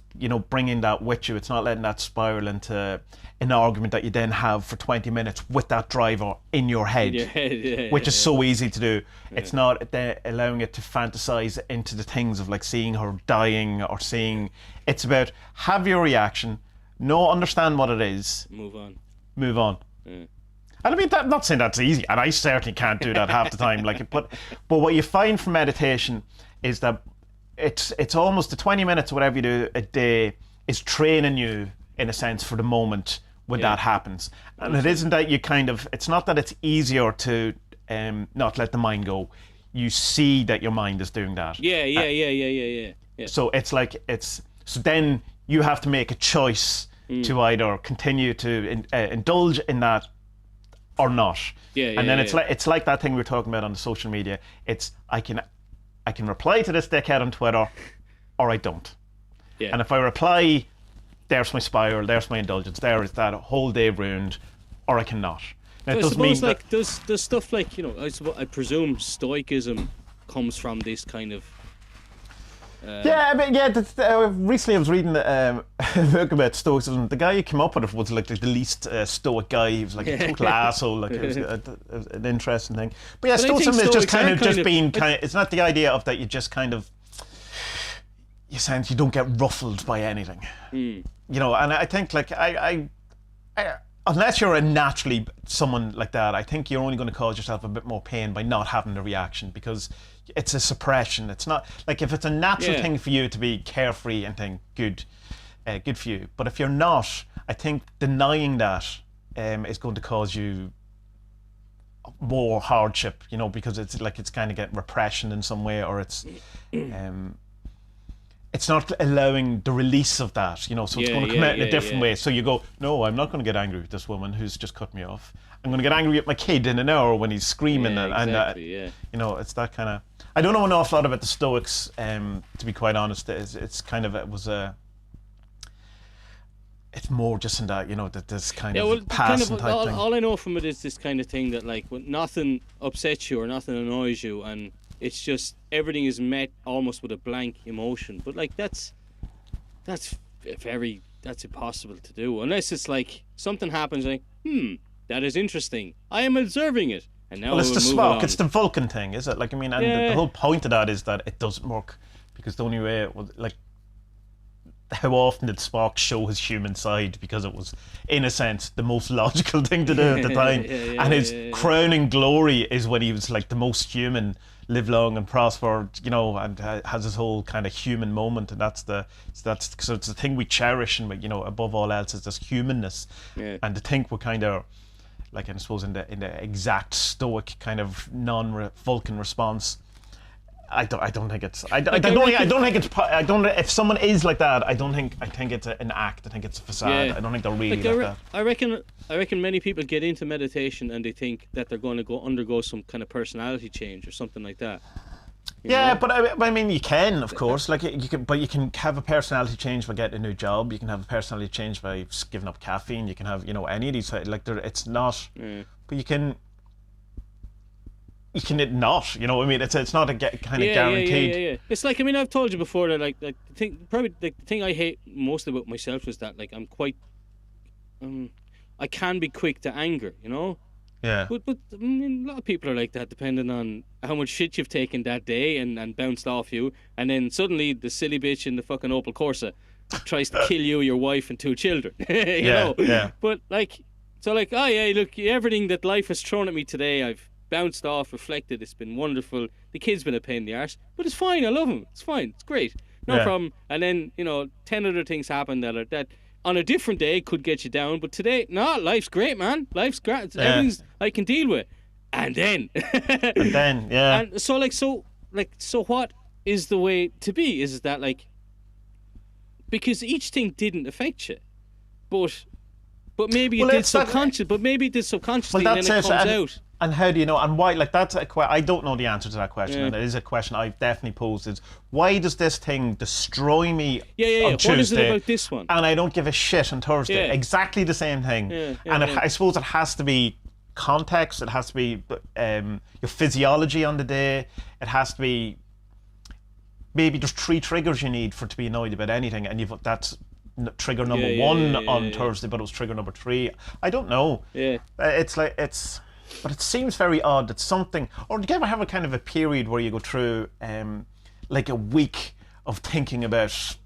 bringing that with you. It's not letting that spiral into an argument that you then have for 20 minutes with that driver in your head, which is so easy to do. Yeah. It's not allowing it to fantasize into the things of like seeing her dying or seeing. It's about have your reaction, understand what it is, move on. Yeah. And I mean, I'm not saying that's easy, and I certainly can't do that half the time. Like, but what you find from meditation is that it's almost the 20 minutes or whatever you do a day is training you in a sense for the moment when that happens. And it isn't that it's not that it's easier to not let the mind go. You see that your mind is doing that. Yeah. So it's like so then you have to make a choice to either continue to indulge in that or not. And then it's like that thing we were talking about on the social media. It's I can reply to this dickhead on Twitter, or I don't. Yeah. And if I reply, there's my spiral, there's my indulgence, there is that whole day ruined, or I cannot. Now, it doesn't mean like there's stuff like, I presume Stoicism comes from this kind of. Recently I was reading a book about Stoicism. The guy who came up with it was like the least Stoic guy. He was like a total asshole. Like, it was an interesting thing. But yeah, Stoicism is just kind of being kind of. It's not the idea of that you just kind of. You don't get ruffled by anything. And I think like I unless you're a naturally someone like that, I think you're only going to cause yourself a bit more pain by not having the reaction, because it's a suppression. It's not like if it's a natural thing for you to be carefree and think good for you. But if you're not, I think denying that is going to cause you more hardship, because it's like it's kind of getting repression in some way, or it's not allowing the release of that, so it's going to come out in a different way. So you go, no, I'm not going to get angry with this woman who's just cut me off. I'm going to get angry at my kid in an hour when he's screaming. It's that kind of. I don't know an awful lot about the Stoics, to be quite honest. It's kind of it's more just in that, that this kind of passing type thing. All I know from it is this kind of thing that like when nothing upsets you or nothing annoys you, and it's just everything is met almost with a blank emotion. But like that's impossible to do unless it's like something happens like that is interesting. I am observing it, and now it's the spark. It's the Vulcan thing, is it? Like, I mean, and the whole point of that is that it doesn't work because the only way, how often did Spock show his human side? Because it was, in a sense, the most logical thing to do at the time. And his crowning glory is when he was like the most human live long and prosper, you know, and has this whole kind of human moment, and so it's the thing we cherish, and you know, above all else, is this humanness, and to think we're kind of like, I suppose, in the exact stoic kind of non-Vulcan response. I don't think it's. If someone is like that, I think it's an act. I think it's a facade. Yeah. I don't think they're really like that. I reckon many people get into meditation and they think that they're going to undergo some kind of personality change or something like that. You know? But I mean, you can, of course, like you can have a personality change by getting a new job. You can have a personality change by giving up caffeine. You can have, you know, any of these, like, it's not. But you can not, you know what I mean? It's not a kind of guaranteed. Yeah. It's like, I mean, I've told you before that like the thing I hate most about myself is that, like, I'm quite I can be quick to anger, you know? Yeah. But I mean, a lot of people are like that, depending on how much shit you've taken that day and bounced off you, and then suddenly the silly bitch in the fucking Opel Corsa tries to kill you, your wife, and 2 children. you know? Yeah. But like, so like, oh yeah, look, everything that life has thrown at me today, I've bounced off, reflected. It's been wonderful. The kid's been a pain in the arse, but it's fine. I love him. It's fine. It's great. No problem. And then, you know, 10 other things happen that on a different day could get you down, but today, no, life's great, man. Life's great. Everything's I can deal with. And then and so what is the way to be? Is that, like, because each thing didn't affect you, but maybe it did subconsciously. But maybe it did subconsciously, and then it comes out. And how do you know? And why? Like, that's I don't know the answer to that question, and it is a question I've definitely posed. Is why does this thing destroy me on Tuesday? What is it about this one? And I don't give a shit on Thursday. Exactly the same thing. I suppose it has to be context. It has to be your physiology on the day. It has to be, maybe there's 3 triggers you need for to be annoyed about anything, and that's trigger number 1 on Thursday, but it was trigger number 3. I don't know. But it seems very odd that something, or do you ever have a kind of a period where you go through like a week of thinking about,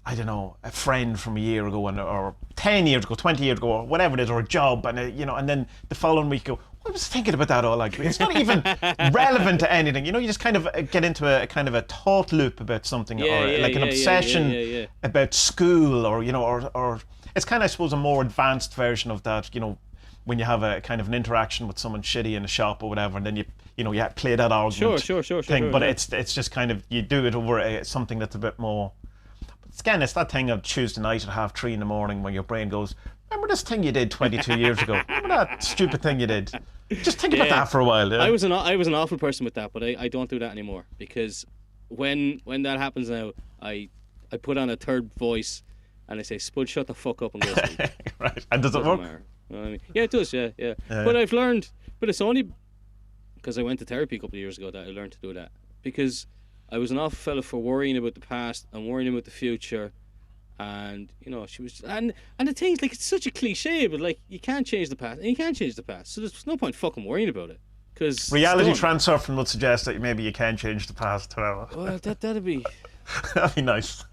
I don't know, a friend from a year ago, or 10 years ago, 20 years ago, or whatever it is, or a job, and you know, and then the following week you go, I was thinking about that all like, it's not even relevant to anything, you know. You just kind of get into a kind of a thought loop about something, or like an obsession about school, or, you know, or it's kind of, I suppose, a more advanced version of that, you know, when you have a kind of an interaction with someone shitty in a shop or whatever, and then you play that argument thing, but it's just kind of, you do it over something that's a bit more. But again, it's that thing of Tuesday night at 3:30 in the morning when your brain goes, remember this thing you did 22 years ago? Remember that stupid thing you did? Just think about that for a while. Yeah. I was an awful person with that, but I don't do that anymore, because when that happens now, I put on a third voice and I say, Spud, shut the fuck up and go sleep. Right. And does it work? You know what I mean? Yeah, it does, yeah. But I've learned, but it's only because I went to therapy a couple of years ago that I learned to do that. Because I was an awful fella for worrying about the past and worrying about the future, and, you know, she was, and the thing's, like, it's such a cliche, but, like, you can't change the past, and you can't change the past, so there's no point fucking worrying about it. Because reality transurfing would suggest that maybe you can change the past, however. Well, that'd be that'd be nice.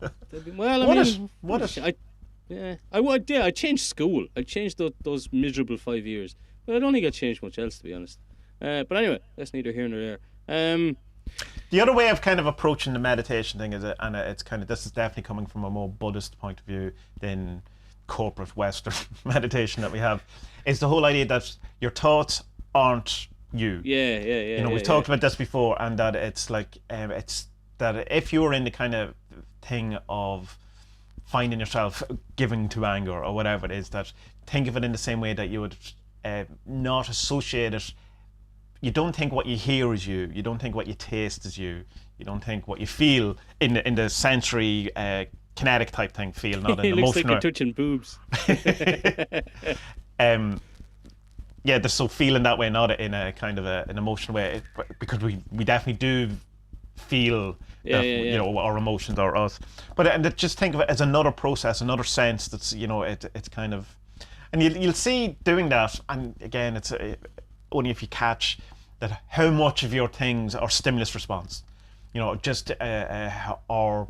I changed school. I changed those miserable 5 years. But I don't think I changed much else, to be honest. But anyway, that's neither here nor there. The other way of kind of approaching the meditation thing is, and it's kind of, this is definitely coming from a more Buddhist point of view than corporate Western meditation that we have, is the whole idea that your thoughts aren't you. Yeah. You know, we've talked about this before, and that it's like, it's that if you're in the kind of thing of finding yourself giving to anger or whatever it is, that think of it in the same way that you would not associate it. You don't think what you hear is you. You don't think what you taste is you. You don't think what you feel in the sensory kinetic type thing. Feel, not in the emotional. It looks like you're touching boobs. Yeah, they're so feeling that way, not in a kind of an emotional way, because we definitely do feel that, you know, our emotions are us. But and just think of it as another process, another sense that's, you know, it's kind of, and you'll see doing that, and again, it's only if you catch that how much of your things are stimulus response, you know, just or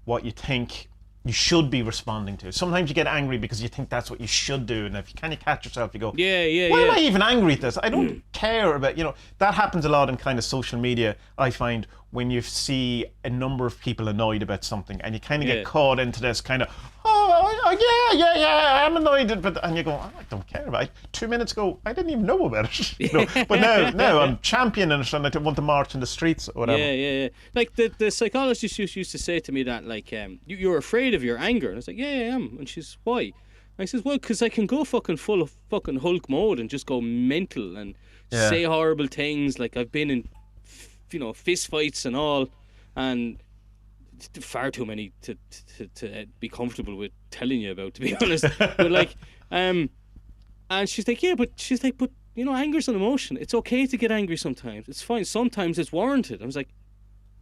what you think you should be responding to. Sometimes you get angry because you think that's what you should do, and if you kind of catch yourself, you go, why am I even angry at this? I don't care about, that happens a lot in kind of social media, I find, when you see a number of people annoyed about something, and you kind of get caught into this kind of, I am annoyed, and you go, I don't care about it. 2 minutes ago, I didn't even know about it. But now I'm championing it, and I want to march in the streets or whatever. Yeah. Like the psychologist used to say to me that, like, you're afraid of your anger, and I was like, yeah, I am. And she's, why? And I says, well, because I can go fucking full of fucking Hulk mode and just go mental and say horrible things. Like, I've been in, fist fights and all, and far too many to be comfortable with telling you about, to be honest. But like, and she's like, but anger's an emotion. It's okay to get angry sometimes. It's fine. Sometimes it's warranted. I was like,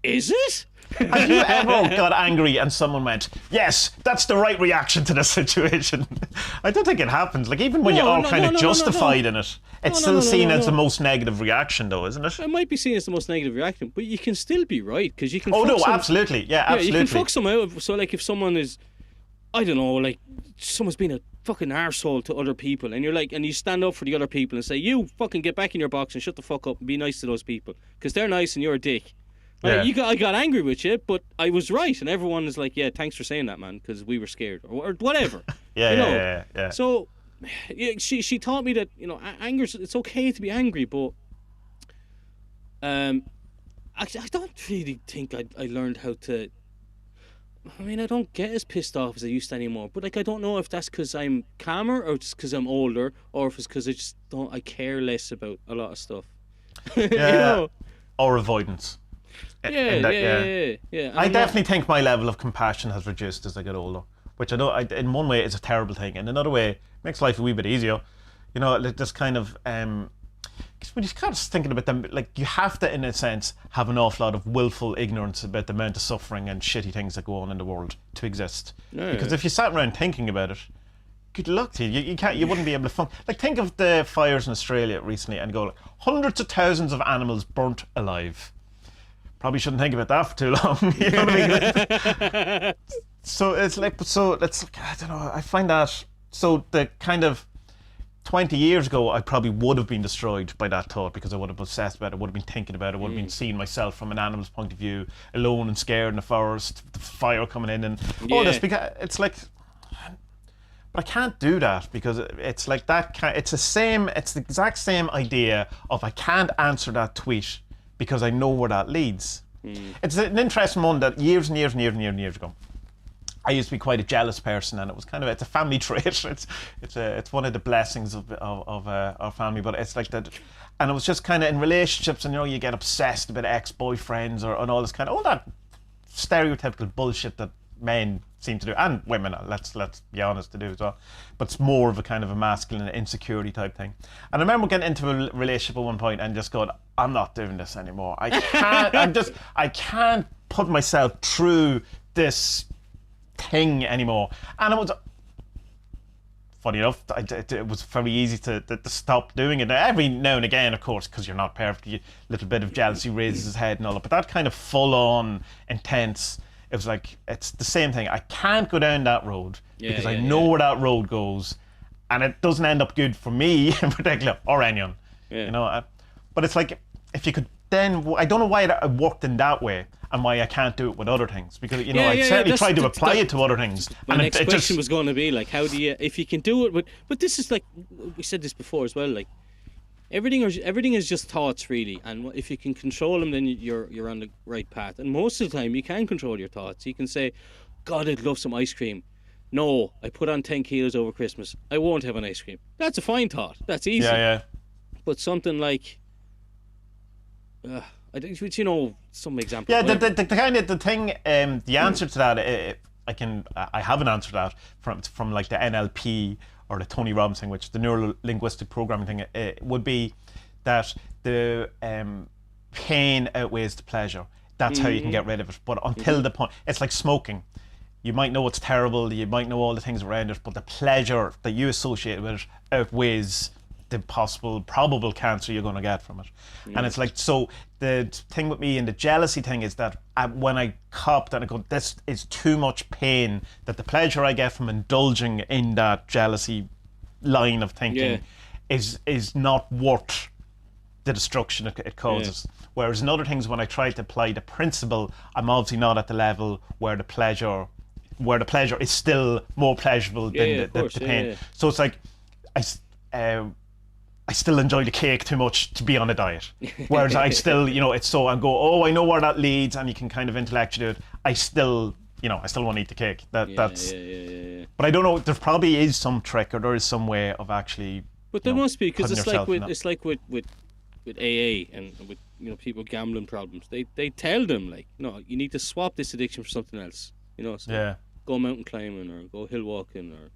is it? Have you ever got angry and someone went, yes, that's the right reaction to this situation? I don't think it happens. Like, even when you're all kind of justified in it, it's still seen as the most negative reaction, though, isn't it? It might be seen as the most negative reaction, but you can still be right, because you can absolutely. Yeah, absolutely. You can fuck someone out. So, like, if someone is, I don't know, like, someone's been a fucking arsehole to other people, and you're like, and you stand up for the other people and say, you fucking get back in your box and shut the fuck up and be nice to those people, because they're nice and you're a dick. Right, I got angry with you, but I was right, and everyone is like, yeah, thanks for saying that, man, because we were scared, or whatever. Yeah. So, she taught me that, anger, it's okay to be angry, but I don't really think I learned how to. I mean, I don't get as pissed off as I used to anymore, but like, I don't know if that's because I'm calmer or just because I'm older, or if it's because I care less about a lot of stuff. Or avoidance. Yeah. I definitely think my level of compassion has reduced as I get older, which I know in one way is a terrible thing, and another way makes life a wee bit easier. This kind of because when you're kind of thinking about them, like, you have to, in a sense, have an awful lot of willful ignorance about the amount of suffering and shitty things that go on in the world to exist. Because if you sat around thinking about it, good luck to you. You wouldn't be able to function. Like, think of the fires in Australia recently and go, like, hundreds of thousands of animals burnt alive. Probably shouldn't think about that for too long. You know what I mean? So I don't know. I find that, so the kind of 20 years ago, I probably would have been destroyed by that thought, because I would have obsessed about it, would have been thinking about it, would have been seeing myself from an animal's point of view, alone and scared in the forest, the fire coming in and all this. Because it's like, but I can't do that, because it's like that. It's the exact same idea of, I can't answer that tweet because I know where that leads. It's an interesting one that years and years ago, I used to be quite a jealous person, and it's a family trait. It's one of the blessings of our family, but it's like that. And it was just kind of in relationships, and you get obsessed about ex-boyfriends and all this kind of all that stereotypical bullshit that men seem to do, and women, let's be honest, to do as well. But it's more of a kind of a masculine insecurity type thing. And I remember getting into a relationship at one point and just going, I'm not doing this anymore. I can't. I can't put myself through this thing anymore. And it was, funny enough, it was very easy to stop doing it. Every now and again, of course, because you're not perfect, a little bit of jealousy raises his head and all that. But that kind of full-on, intense, it was like, it's the same thing. I can't go down that road because I know where that road goes, and it doesn't end up good for me in particular, or anyone. But it's like, if you could then, I don't know why it worked in that way, and why I can't do it with other things, because I certainly tried to apply it to other things. My next question was going to be like, how do you, if you can do it, but this is like, we said this before as well, like, everything is just thoughts, really, and if you can control them, then you're on the right path. And most of the time, you can control your thoughts. You can say, God, I'd love some ice cream. No, I put on 10 kilos over Christmas. I won't have an ice cream. That's a fine thought. That's easy. Yeah. But something like, I think, some example. Yeah, the kind of the thing, the answer to that, I have an answer to that from like the NLP or the Tony Robbins thing, which the neuro-linguistic programming thing, it would be that the pain outweighs the pleasure. That's how you can get rid of it. But until the point, it's like smoking. You might know it's terrible, you might know all the things around it, but the pleasure that you associate with it outweighs the possible, probable cancer you're going to get from it. And it's like, so the thing with me and the jealousy thing is that when I copped and I go, this is too much pain, that the pleasure I get from indulging in that jealousy line of thinking is not worth the destruction it causes. Whereas in other things, when I try to apply the principle, I'm obviously not at the level where the pleasure is still more pleasurable than the pain. So it's like I still enjoy the cake too much to be on a diet. Whereas I still, it's so, I go, oh, I know where that leads, and you can kind of intellectually do it. I still want to eat the cake. That's. But I don't know. There probably is some trick, or there is some way of actually. But there must be, because it's like with AA and with people with gambling problems. They tell them, like, no, you need to swap this addiction for something else. So go mountain climbing or go hill walking or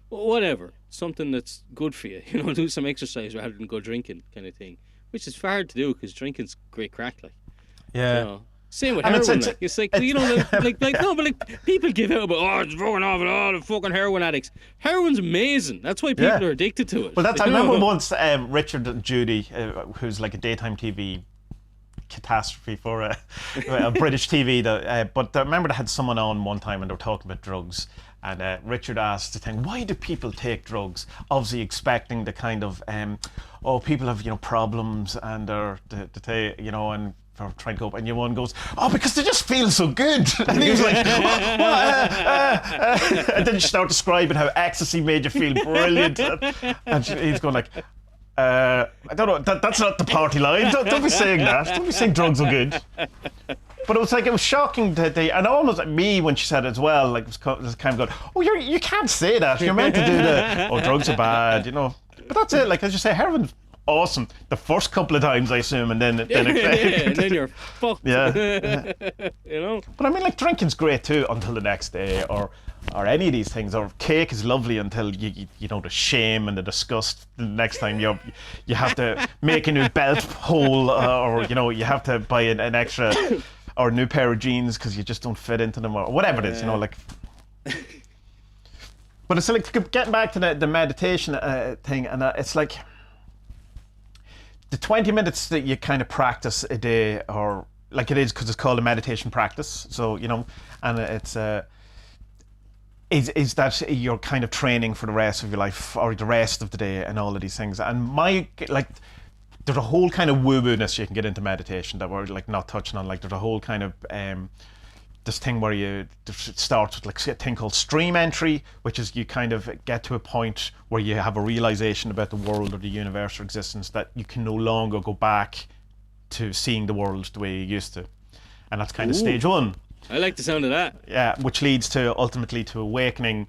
whatever, something that's good for you. Do some exercise rather than go drinking, kind of thing. Which is hard to do because drinking's great crack, like. Yeah. Same with heroin. It's like people give out about it's fucking off with all the fucking heroin addicts. Heroin's amazing. That's why people are addicted to it. Well, I remember once Richard and Judy, who's like a daytime TV catastrophe for a British TV. But I remember they had someone on one time and they were talking about drugs. And Richard asked the thing, why do people take drugs? Obviously expecting the kind of, people have, problems and they're, and for trying to cope. And your one goes, because they just feel so good. And he was like, and then you start describing how ecstasy made you feel brilliant. And he's going like, I don't know, that's not the party line. Don't be saying that. Don't be saying drugs are good. But it was shocking and almost like me when she said it as well, like it was kind of going, you can't say that. You're meant to do drugs are bad, But that's it. Like as you say, heroin's awesome the first couple of times, I assume, and then and then you're fucked. Yeah. But I mean, like drinking's great too until the next day, or any of these things. Or cake is lovely until you the shame and the disgust. The next time you have to make a new belt hole, or you have to buy an extra. Or a new pair of jeans because you just don't fit into them, or whatever it is, like. But it's like getting back to the meditation thing, and it's like the 20 minutes that you kind of practice a day, or like it is because it's called a meditation practice. So and it's is that you're kind of training for the rest of your life or the rest of the day and all of these things. And there's a whole kind of woo-woo-ness you can get into meditation that we're like not touching on. Like there's a whole kind of this thing where it starts with like a thing called stream entry, which is you kind of get to a point where you have a realization about the world or the universe or existence that you can no longer go back to seeing the world the way you used to. And that's kind of stage one. I like the sound of that. Yeah, which leads to ultimately to awakening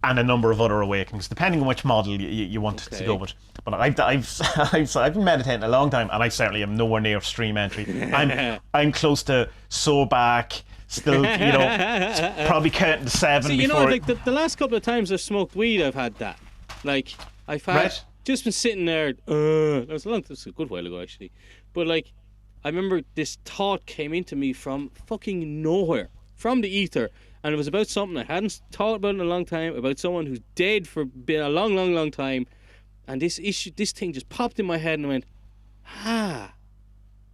and a number of other awakenings, depending on which model you want to go with. But I've been meditating a long time, and I certainly am nowhere near stream entry. I'm close to so back, still, probably counting to 7 before. Like the last couple of times I've smoked weed, I've had that. Like I've had just been sitting there. That was a good while ago actually, but like I remember this thought came into me from fucking nowhere, from the ether. And it was about something I hadn't thought about in a long time, about someone who's dead for been a long, long, long time. And this thing just popped in my head and I went,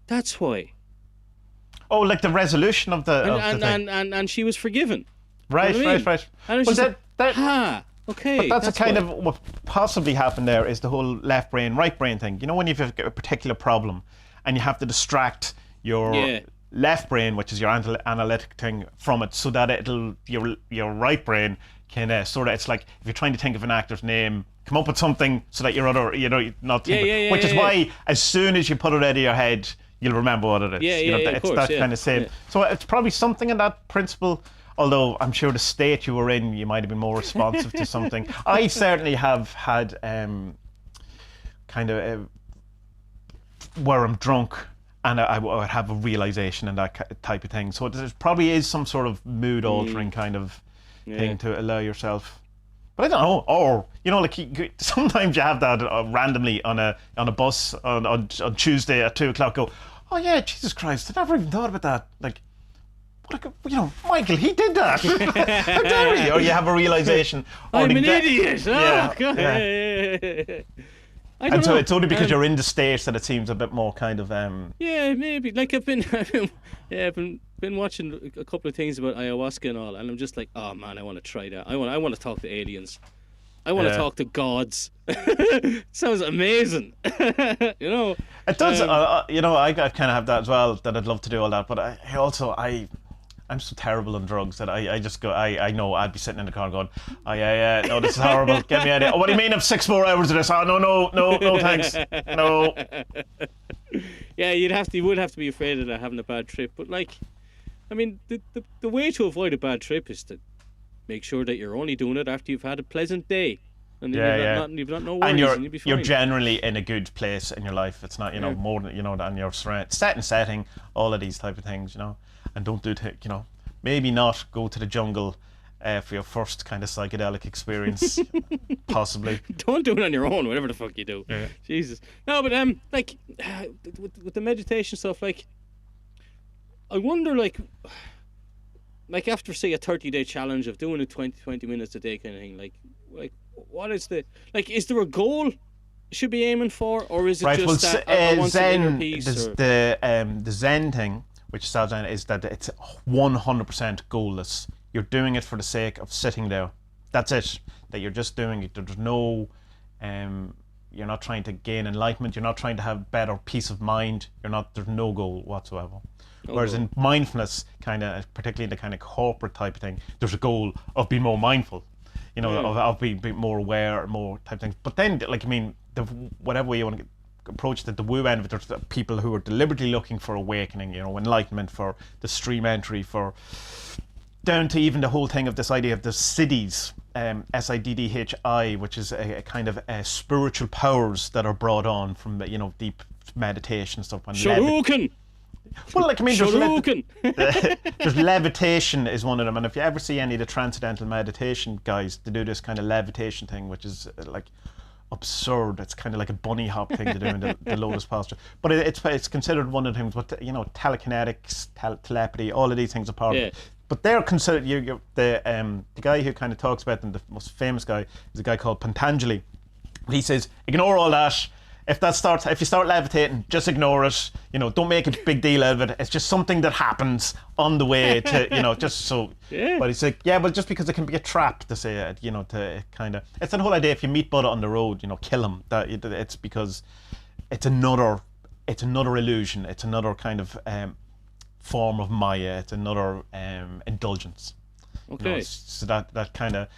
that's why. Oh, like the resolution of the thing. And she was forgiven. Right. And it was okay. But that's a kind of what possibly happened there is the whole left brain, right brain thing. When you've got a particular problem and you have to distract your left brain, which is your analytic thing, from it, so that your right brain can sort of, it's like if you're trying to think of an actor's name, come up with something so that your other, not thinking, which is why as soon as you put it out of your head, you'll remember what it is. It's that kind of same. So it's probably something in that principle. Although I'm sure the state you were in, you might have been more responsive to something. I certainly have had kind of where I'm drunk. And I would have a realization and that type of thing. So there probably is some sort of mood-altering kind of thing to allow yourself. But I don't know. Or like sometimes you have that randomly on a bus on Tuesday at 2:00. Go, oh yeah, Jesus Christ! I never even thought about that. Like, Michael, he did that. How dare he? Or you have a realization. I'm an idiot. Oh, yeah, God. Yeah. I don't And so know. it's only because you're in the States that it seems a bit more kind of Yeah, maybe. Like I've been watching a couple of things about ayahuasca and all, and I'm just like, oh man, I want to try that. I want to talk to aliens. I want to talk to gods. Sounds amazing. You know. It does. You know, I kind of have that as well. That I'd love to do all that, but I'm so terrible on drugs that I just go. I know I'd be sitting in the car going, oh yeah, no, this is horrible. Get me out of here. Oh, what do you mean? I've 6 more hours of this? Oh no, thanks. No. Yeah, you would have to be afraid of that, having a bad trip. But like, I mean, the way to avoid a bad trip is to make sure that you're only doing it after you've had a pleasant day. And then you've got no worries, and you'll be fine. You're generally in a good place in your life. It's not, more than, than your setting, all of these type of things, and don't do, maybe not go to the jungle for your first kind of psychedelic experience, possibly. Don't do it on your own, whatever the fuck you do. Yeah. Jesus. No, but like, with the meditation stuff, like, I wonder, like after, say, a 30-day challenge of doing it 20 minutes a day kind of thing, like what is is there a goal you should be aiming for, or is it just that I want some inner peace? The Zen thing, which is that it's 100% goalless. You're doing it for the sake of sitting there. That's it. That you're just doing it. There's no, you're not trying to gain enlightenment. You're not trying to have better peace of mind. There's no goal whatsoever. Whereas in mindfulness, kind of, particularly in the kind of corporate type of thing, there's a goal of being more mindful, of being more aware, more type of things. But then, whatever way you want to approach the woo end of it, there's the people who are deliberately looking for awakening, enlightenment, for the stream entry, for down to even the whole thing of this idea of the siddhis, SIDDHI, which is a kind of spiritual powers that are brought on from deep meditation stuff. Shoryuken! Well, there's levitation is one of them, and if you ever see any of the transcendental meditation guys, they do this kind of levitation thing, which is like absurd. It's kind of like a bunny hop thing to do in the lotus posture, but it's considered one of the things. But telekinetics, telepathy, all of these things are part of it. But they're considered. The guy who kind of talks about them, the most famous guy, is a guy called Patanjali. He says, ignore all that. If you start levitating, just ignore it. Don't make a big deal out of it. It's just something that happens on the way to, just so. Yeah. But he's like, but just because it can be a trap to say it, to kind of. It's that whole idea. If you meet Buddha on the road, kill him. It's because it's another illusion. It's another kind of form of Maya. It's another indulgence. Okay. So that kind of.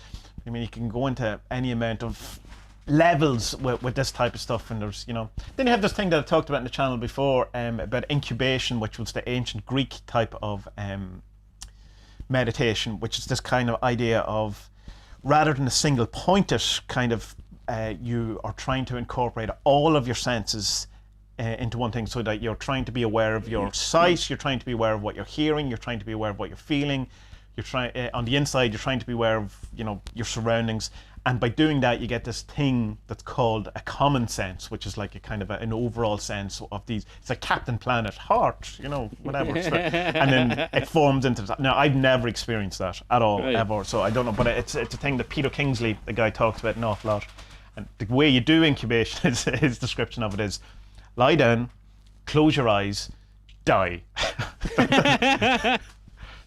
You can go into any amount of levels with this type of stuff, and there's then you have this thing that I talked about in the channel before, about incubation, which was the ancient Greek type of meditation, which is this kind of idea of, rather than a single pointed kind of, you are trying to incorporate all of your senses into one thing, so that you're trying to be aware of your sight, you're trying to be aware of what you're hearing, you're trying to be aware of what you're feeling, you're trying on the inside, you're trying to be aware of your surroundings. And by doing that, you get this thing that's called a common sense, which is like a kind of an overall sense of these. It's like Captain Planet, heart, whatever. And then it forms into that. Now, I've never experienced that at all, ever. So I don't know, but it's a thing that Peter Kingsley, the guy, talks about an awful lot. And the way you do incubation, his description of it is, lie down, close your eyes, die.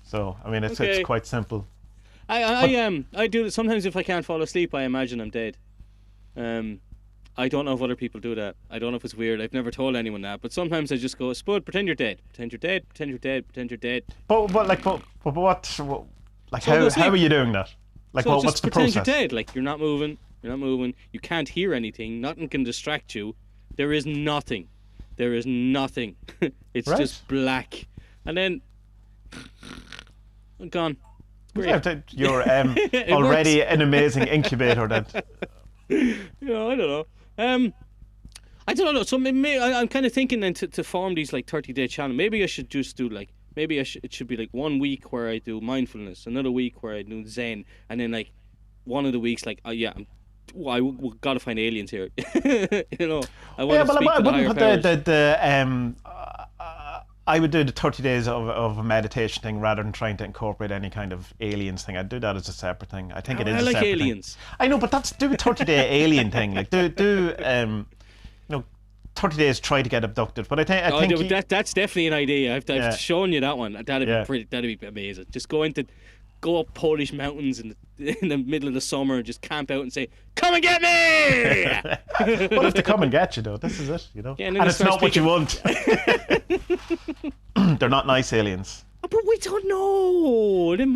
So, it's quite simple. I do it sometimes. If I can't fall asleep, I imagine I'm dead. I don't know if other people do that. I don't know if it's weird. I've never told anyone that. But sometimes I just go, Spud, pretend you're dead. Pretend you're dead. Pretend you're dead. Pretend you're dead. But how are you doing that? Like, so what's the process? Pretend you're dead. Like, you're not moving. You're not moving. You can't hear anything. Nothing can distract you. There is nothing. There is nothing. It's just black. And then gone. You're already an amazing incubator then. I don't know. I don't know. So maybe I'm kind of thinking then to form these like 30-day challenge. Maybe I should just do like, it should be like 1 week where I do mindfulness, another week where I do Zen, and then like one of the weeks like, I gotta find aliens here. I want to speak to the higher powers. I would do the 30 days of a meditation thing rather than trying to incorporate any kind of aliens thing. I'd do that as a separate thing. I think it is a separate aliens. thing. I know, but do a 30-day alien thing. Like do 30 days try to get abducted. But I think that's definitely an idea. I've shown you that one. That'd be amazing. Just go up Polish mountains in the middle of the summer and just camp out and say, "Come and get me!" What if they come and get you though? This is it, you know. Yeah, and it's not what you want. They're not nice aliens. But we don't know. They're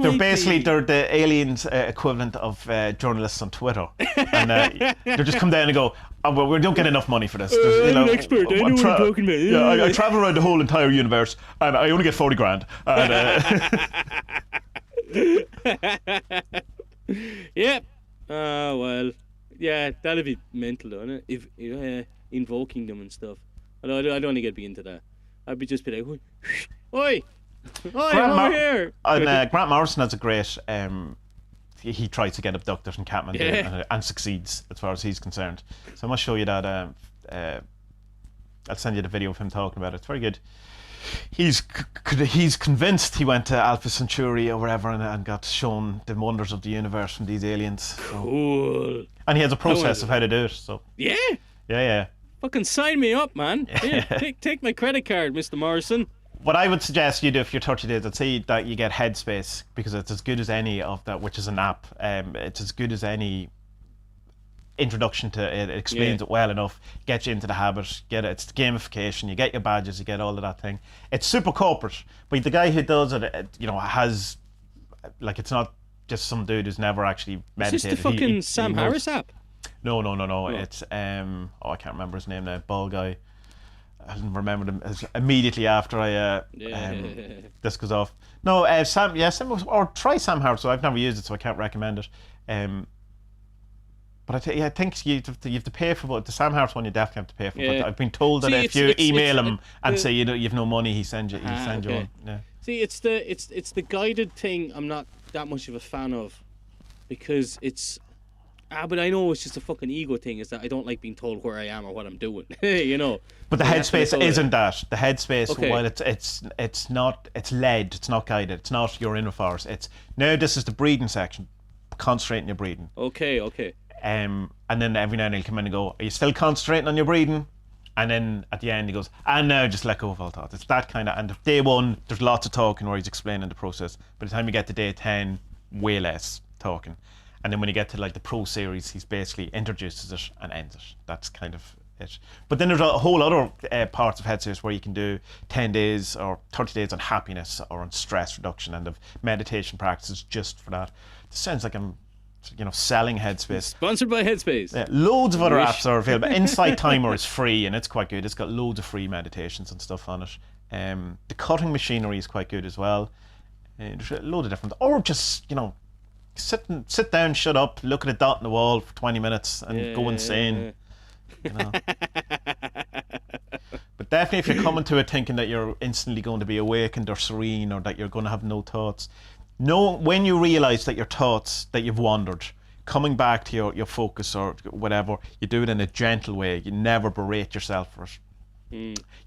the aliens equivalent of journalists on Twitter, and they just come down and go, "Oh, well, we don't get enough money for this." I'm an expert. I know what I'm talking about. Yeah, I travel around the whole entire universe, and I only get 40 grand. And, yep. Well, yeah, that'd be mental, don't it? If invoking them and stuff. I don't want to be into that. I'd be like, oi. Over here. And Grant Morrison has a great. He tries to get abducted in Kathmandu and succeeds as far as he's concerned. So I must show you that. I'll send you the video of him talking about it. It's very good. He's convinced he went to Alpha Centauri or wherever and got shown the wonders of the universe from these aliens. So. Cool. And he has a process of how to do it. So yeah. Fucking sign me up, man. Yeah, take my credit card, Mr. Morrison. What I would suggest you do if you're 30 days, I'd say that you get Headspace, because it's as good as any of that, which is an app. It's as good as any introduction to it. It explains it well enough, get you into the habit, get it. It's the gamification, you get your badges, you get all of that thing. It's super corporate, but the guy who does it, has, like, it's not just some dude who's never actually meditated. Is this the fucking Sam Harris app? No. It's I can't remember his name now. Bald guy. I didn't remember them immediately after this goes off. No, Sam, or try Sam Harris. So I've never used it, so I can't recommend it. But I think you have to pay for it. The Sam Harris one you definitely have to pay for. Yeah. But I've been told that if you email him and say you've no money, he sends you you one. Yeah. See, it's the guided thing. I'm not that much of a fan of, because it's. But I know it's just a fucking ego thing. Is that I don't like being told where I am or what I'm doing. You know. But the Headspace isn't that. The Headspace, while it's not, it's led. It's not guided. It's not your inner force. It's now this is the breathing section. Concentrate on your breathing. Okay. And then every now and then he'll come in and go, "Are you still concentrating on your breathing?" And then at the end he goes, "And now just let go of all thoughts." It's that kind of. And day 1, there's lots of talking where he's explaining the process. By the time you get to day 10, way less talking. And then when you get to like the pro series, he's basically introduces it and ends it. That's kind of it. But then there's a whole other parts of Headspace where you can do 10 days or 30 days on happiness or on stress reduction, and of meditation practices just for that. It sounds like I'm, selling Headspace. Sponsored by Headspace. Yeah, loads of other apps are available. Insight Timer is free and it's quite good. It's got loads of free meditations and stuff on it. The cutting machinery is quite good as well. There's a load of different, or just sit down, shut up, look at a dot in the wall for 20 minutes and go insane. But definitely if you're coming to it thinking that you're instantly going to be awakened or serene, or that you're going to have no thoughts, when you realise that your thoughts, that you've wandered, coming back to your focus or whatever, you do it in a gentle way. You never berate yourself for it.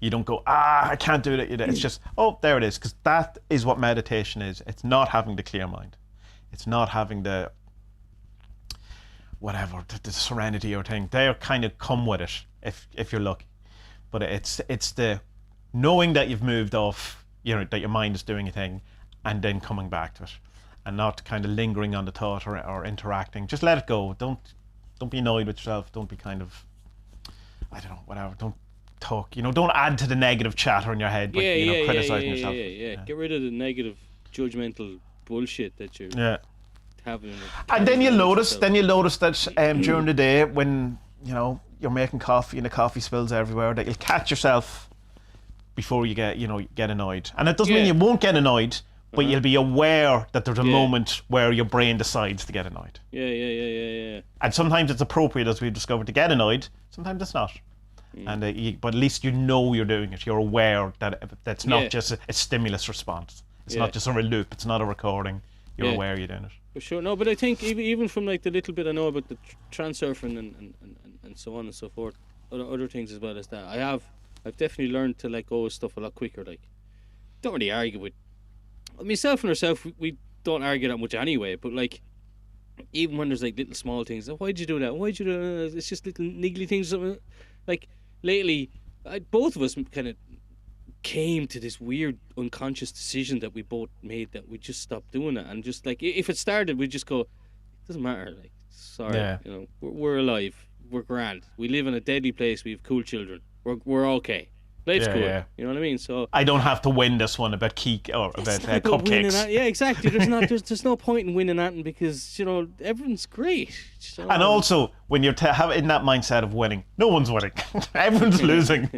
You don't go, I can't do it. It's just, there it is, because that is what meditation is. It's not having the clear mind. It's not having the serenity or thing. They kind of come with it if you're lucky. But it's the knowing that you've moved off, that your mind is doing a thing, and then coming back to it, and not kind of lingering on the thought or interacting. Just let it go. Don't be annoyed with yourself. Don't be kind of, I don't know, whatever. Don't talk. Don't add to the negative chatter in your head by criticizing yourself. Yeah. Get rid of the negative, judgmental bullshit that you having. And then you'll notice that during the day when you're making coffee and the coffee spills everywhere, that you'll catch yourself before you get annoyed. And it doesn't mean you won't get annoyed, but you'll be aware that there's a moment where your brain decides to get annoyed. Yeah. And sometimes it's appropriate, as we've discovered, to get annoyed. Sometimes it's not. And but at least you're doing it. You're aware that that's not just a stimulus response. It's not just a loop. It's not a recording. You're aware you're doing it. For sure. No, but I think even from like the little bit I know about the transurfing and so on and so forth, other things as well as that, I've definitely learned to let go of stuff a lot quicker. Like, don't really argue with myself and herself. We don't argue that much anyway. But like, even when there's like little small things, why'd you do that? Why'd you do that? It's just little niggly things. Like lately, both of us kind of came to this weird unconscious decision that we both made, that we just stopped doing it, and just like if it started, we just go, it doesn't matter. Like, sorry, you know, we're alive, we're grand, we live in a deadly place, we have cool children, we're okay. Life's cool. Yeah. You know what I mean? So I don't have to win this one about cupcakes. Yeah, exactly. There's no point in winning that, because, you know, everyone's great. So, and also, when you're in that mindset of winning, no one's winning. Everyone's losing.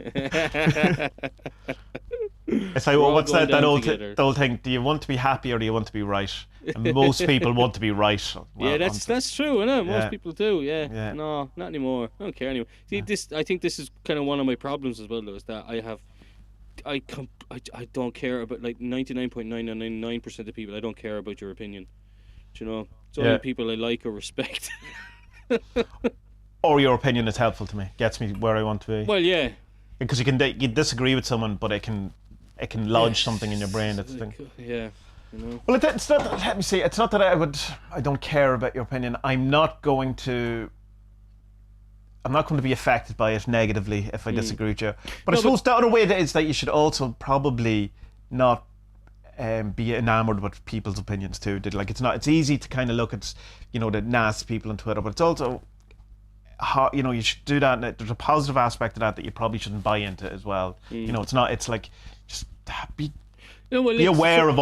It's like, well, what's that old thing? Do you want to be happy or do you want to be right? And most people want to be right. Well, yeah, that's true, isn't it? Most people do. Yeah. No, not anymore. I don't care anymore. See, I think this is kind of one of my problems as well, though, is that I don't care about, like, 99.999% of people. I don't care about your opinion. Do you know? It's only people I like or respect. Or your opinion is helpful to me. Gets me where I want to be. Well, yeah. Because you disagree with someone, but it can lodge something in your brain. That's the thing. Yeah. You know? Well, it's not. Let me see. It's not that I don't care about your opinion. I'm not going to be affected by it negatively if I disagree with you. But I suppose the other way is that you should also probably not be enamored with people's opinions too. Like, it's easy to kind of look at, you know, the nasty people on Twitter, but it's also how, you know, you should do that. There's a positive aspect of that you probably shouldn't buy into as well. You know, it's like just be aware of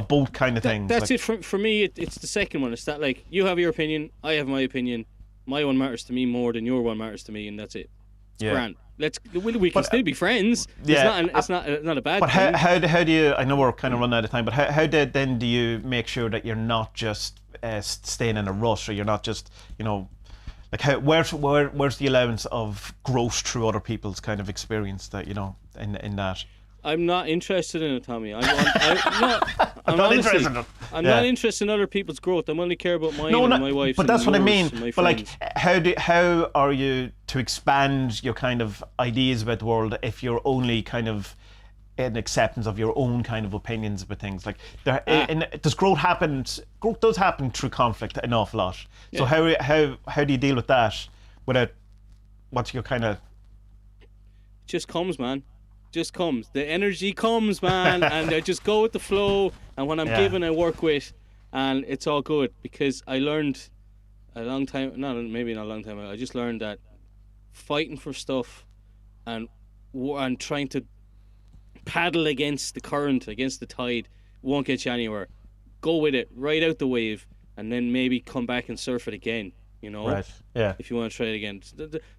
both kind of things. That's like, it for me. It's the second one. It's that, like, you have your opinion, I have my opinion. My one matters to me more than your one matters to me, and that's it. It's grand. We can still be friends. It's not a bad thing. But how do you? I know we're kind of running out of time, but how then do you make sure that you're not just staying in a rush, or you're not just, you know, like, where's the allowance of growth through other people's kind of experience, that, you know, in that? I'm not interested in it, Tommy. I'm not interested in it. I'm not interested in other people's growth. I only care about mine and my wife's. But that's what I mean. But, like, how are you to expand your kind of ideas about the world if you're only kind of in acceptance of your own kind of opinions about things? Like, does growth happen? Growth does happen through conflict an awful lot. So how do you deal with that without, what's your kind of? It just comes, man. Just comes. The energy comes, man, and I just go with the flow. And when I'm given, I work with, and it's all good, because I learned a long time. Maybe not a long time ago. I just learned that fighting for stuff and trying to paddle against the current, against the tide, won't get you anywhere. Go with it, ride out the wave, and then maybe come back and surf it again. You know, right? Yeah. If you want to try it again,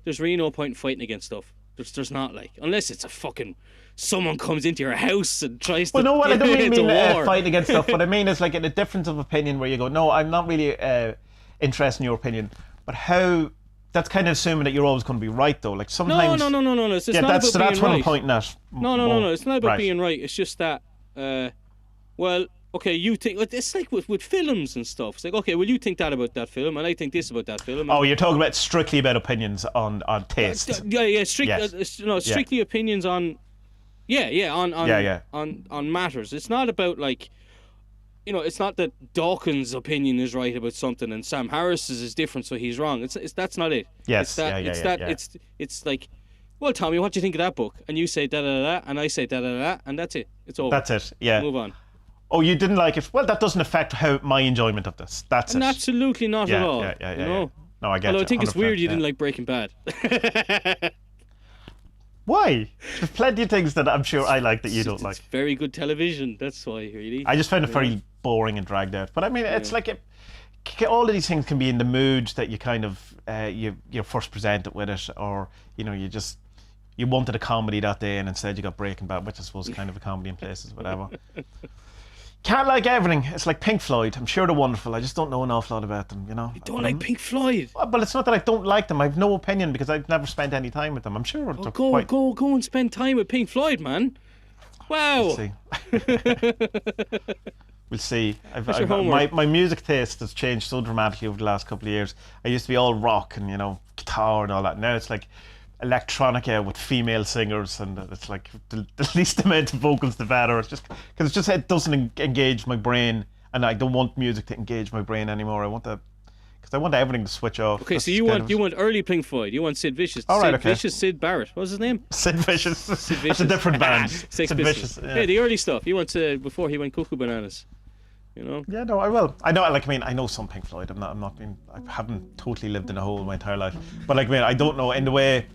there's really no point in fighting against stuff. There's not, like, unless it's a fucking someone comes into your house and tries to. Well, no, what I don't mean fighting against stuff. What I mean is, like, in a difference of opinion where you go, no, I'm not really interested in your opinion, but how. That's kind of assuming that you're always going to be right, though. Like, sometimes. No. It's not about being that's what right. I'm pointing at. No. It's not about being right. It's just that. Well, okay, you think, it's like with films and stuff. It's like, okay, well, you think that about that film, and I think this about that film. Oh, you're talking about strictly about opinions on taste. Strictly opinions on. On matters. It's not about, like, you know, it's not that Dawkins' opinion is right about something and Sam Harris's is different, so he's wrong. That's not it. Yes. It's like, well, Tommy, what do you think of that book? And you say da da da, and I say da da da, and that's it. It's over. That's it. Yeah. Move on. Oh, you didn't like it? Well, that doesn't affect my enjoyment of this. That's it. Absolutely not at all. Yeah. No, I get it. Although I think it's weird you didn't like Breaking Bad. Why? There's plenty of things that I'm sure I like that you don't like. It's very good television. That's why, really. I just found it very boring and dragged out. But I mean, it's like all of these things can be in the mood that you kind of you're first presented with it, or, you know, you wanted a comedy that day and instead you got Breaking Bad, which I suppose is kind of a comedy in places, whatever. Can't like everything. It's like Pink Floyd. I'm sure they're wonderful. I just don't know an awful lot about them, you know. You don't like Pink Floyd? Well, it's not that I don't like them. I have no opinion because I've never spent any time with them. I'm sure. Go and spend time with Pink Floyd, man. Wow. We'll see. My music taste has changed so dramatically over the last couple of years. I used to be all rock and, you know, guitar and all that. Now it's like electronica with female singers, and it's like the least amount of vocals the better. It's just because it doesn't engage my brain, and I don't want music to engage my brain anymore. I want because because I want everything to switch off. Okay, That's so you kind want of- early Pink Floyd. You want Sid Vicious. All right, Sid okay. Vicious, Sid Barrett. What was his name? Sid Vicious. Sid Vicious. That's a different band. Sex Sid Pistols. Vicious. Yeah, the early stuff. You want to before he went cuckoo bananas. You know. Yeah, no, I will. I know, like, I mean, I know some Pink Floyd. I haven't totally lived in a hole my entire life. But, like, I mean, I don't know in the way,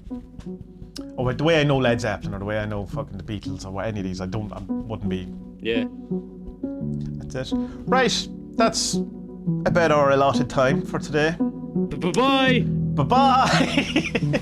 or the way I know Led Zeppelin or the way I know fucking the Beatles or any of these. I wouldn't be. Yeah. That's it. Right, that's about our allotted time for today. Bye bye. Bye bye.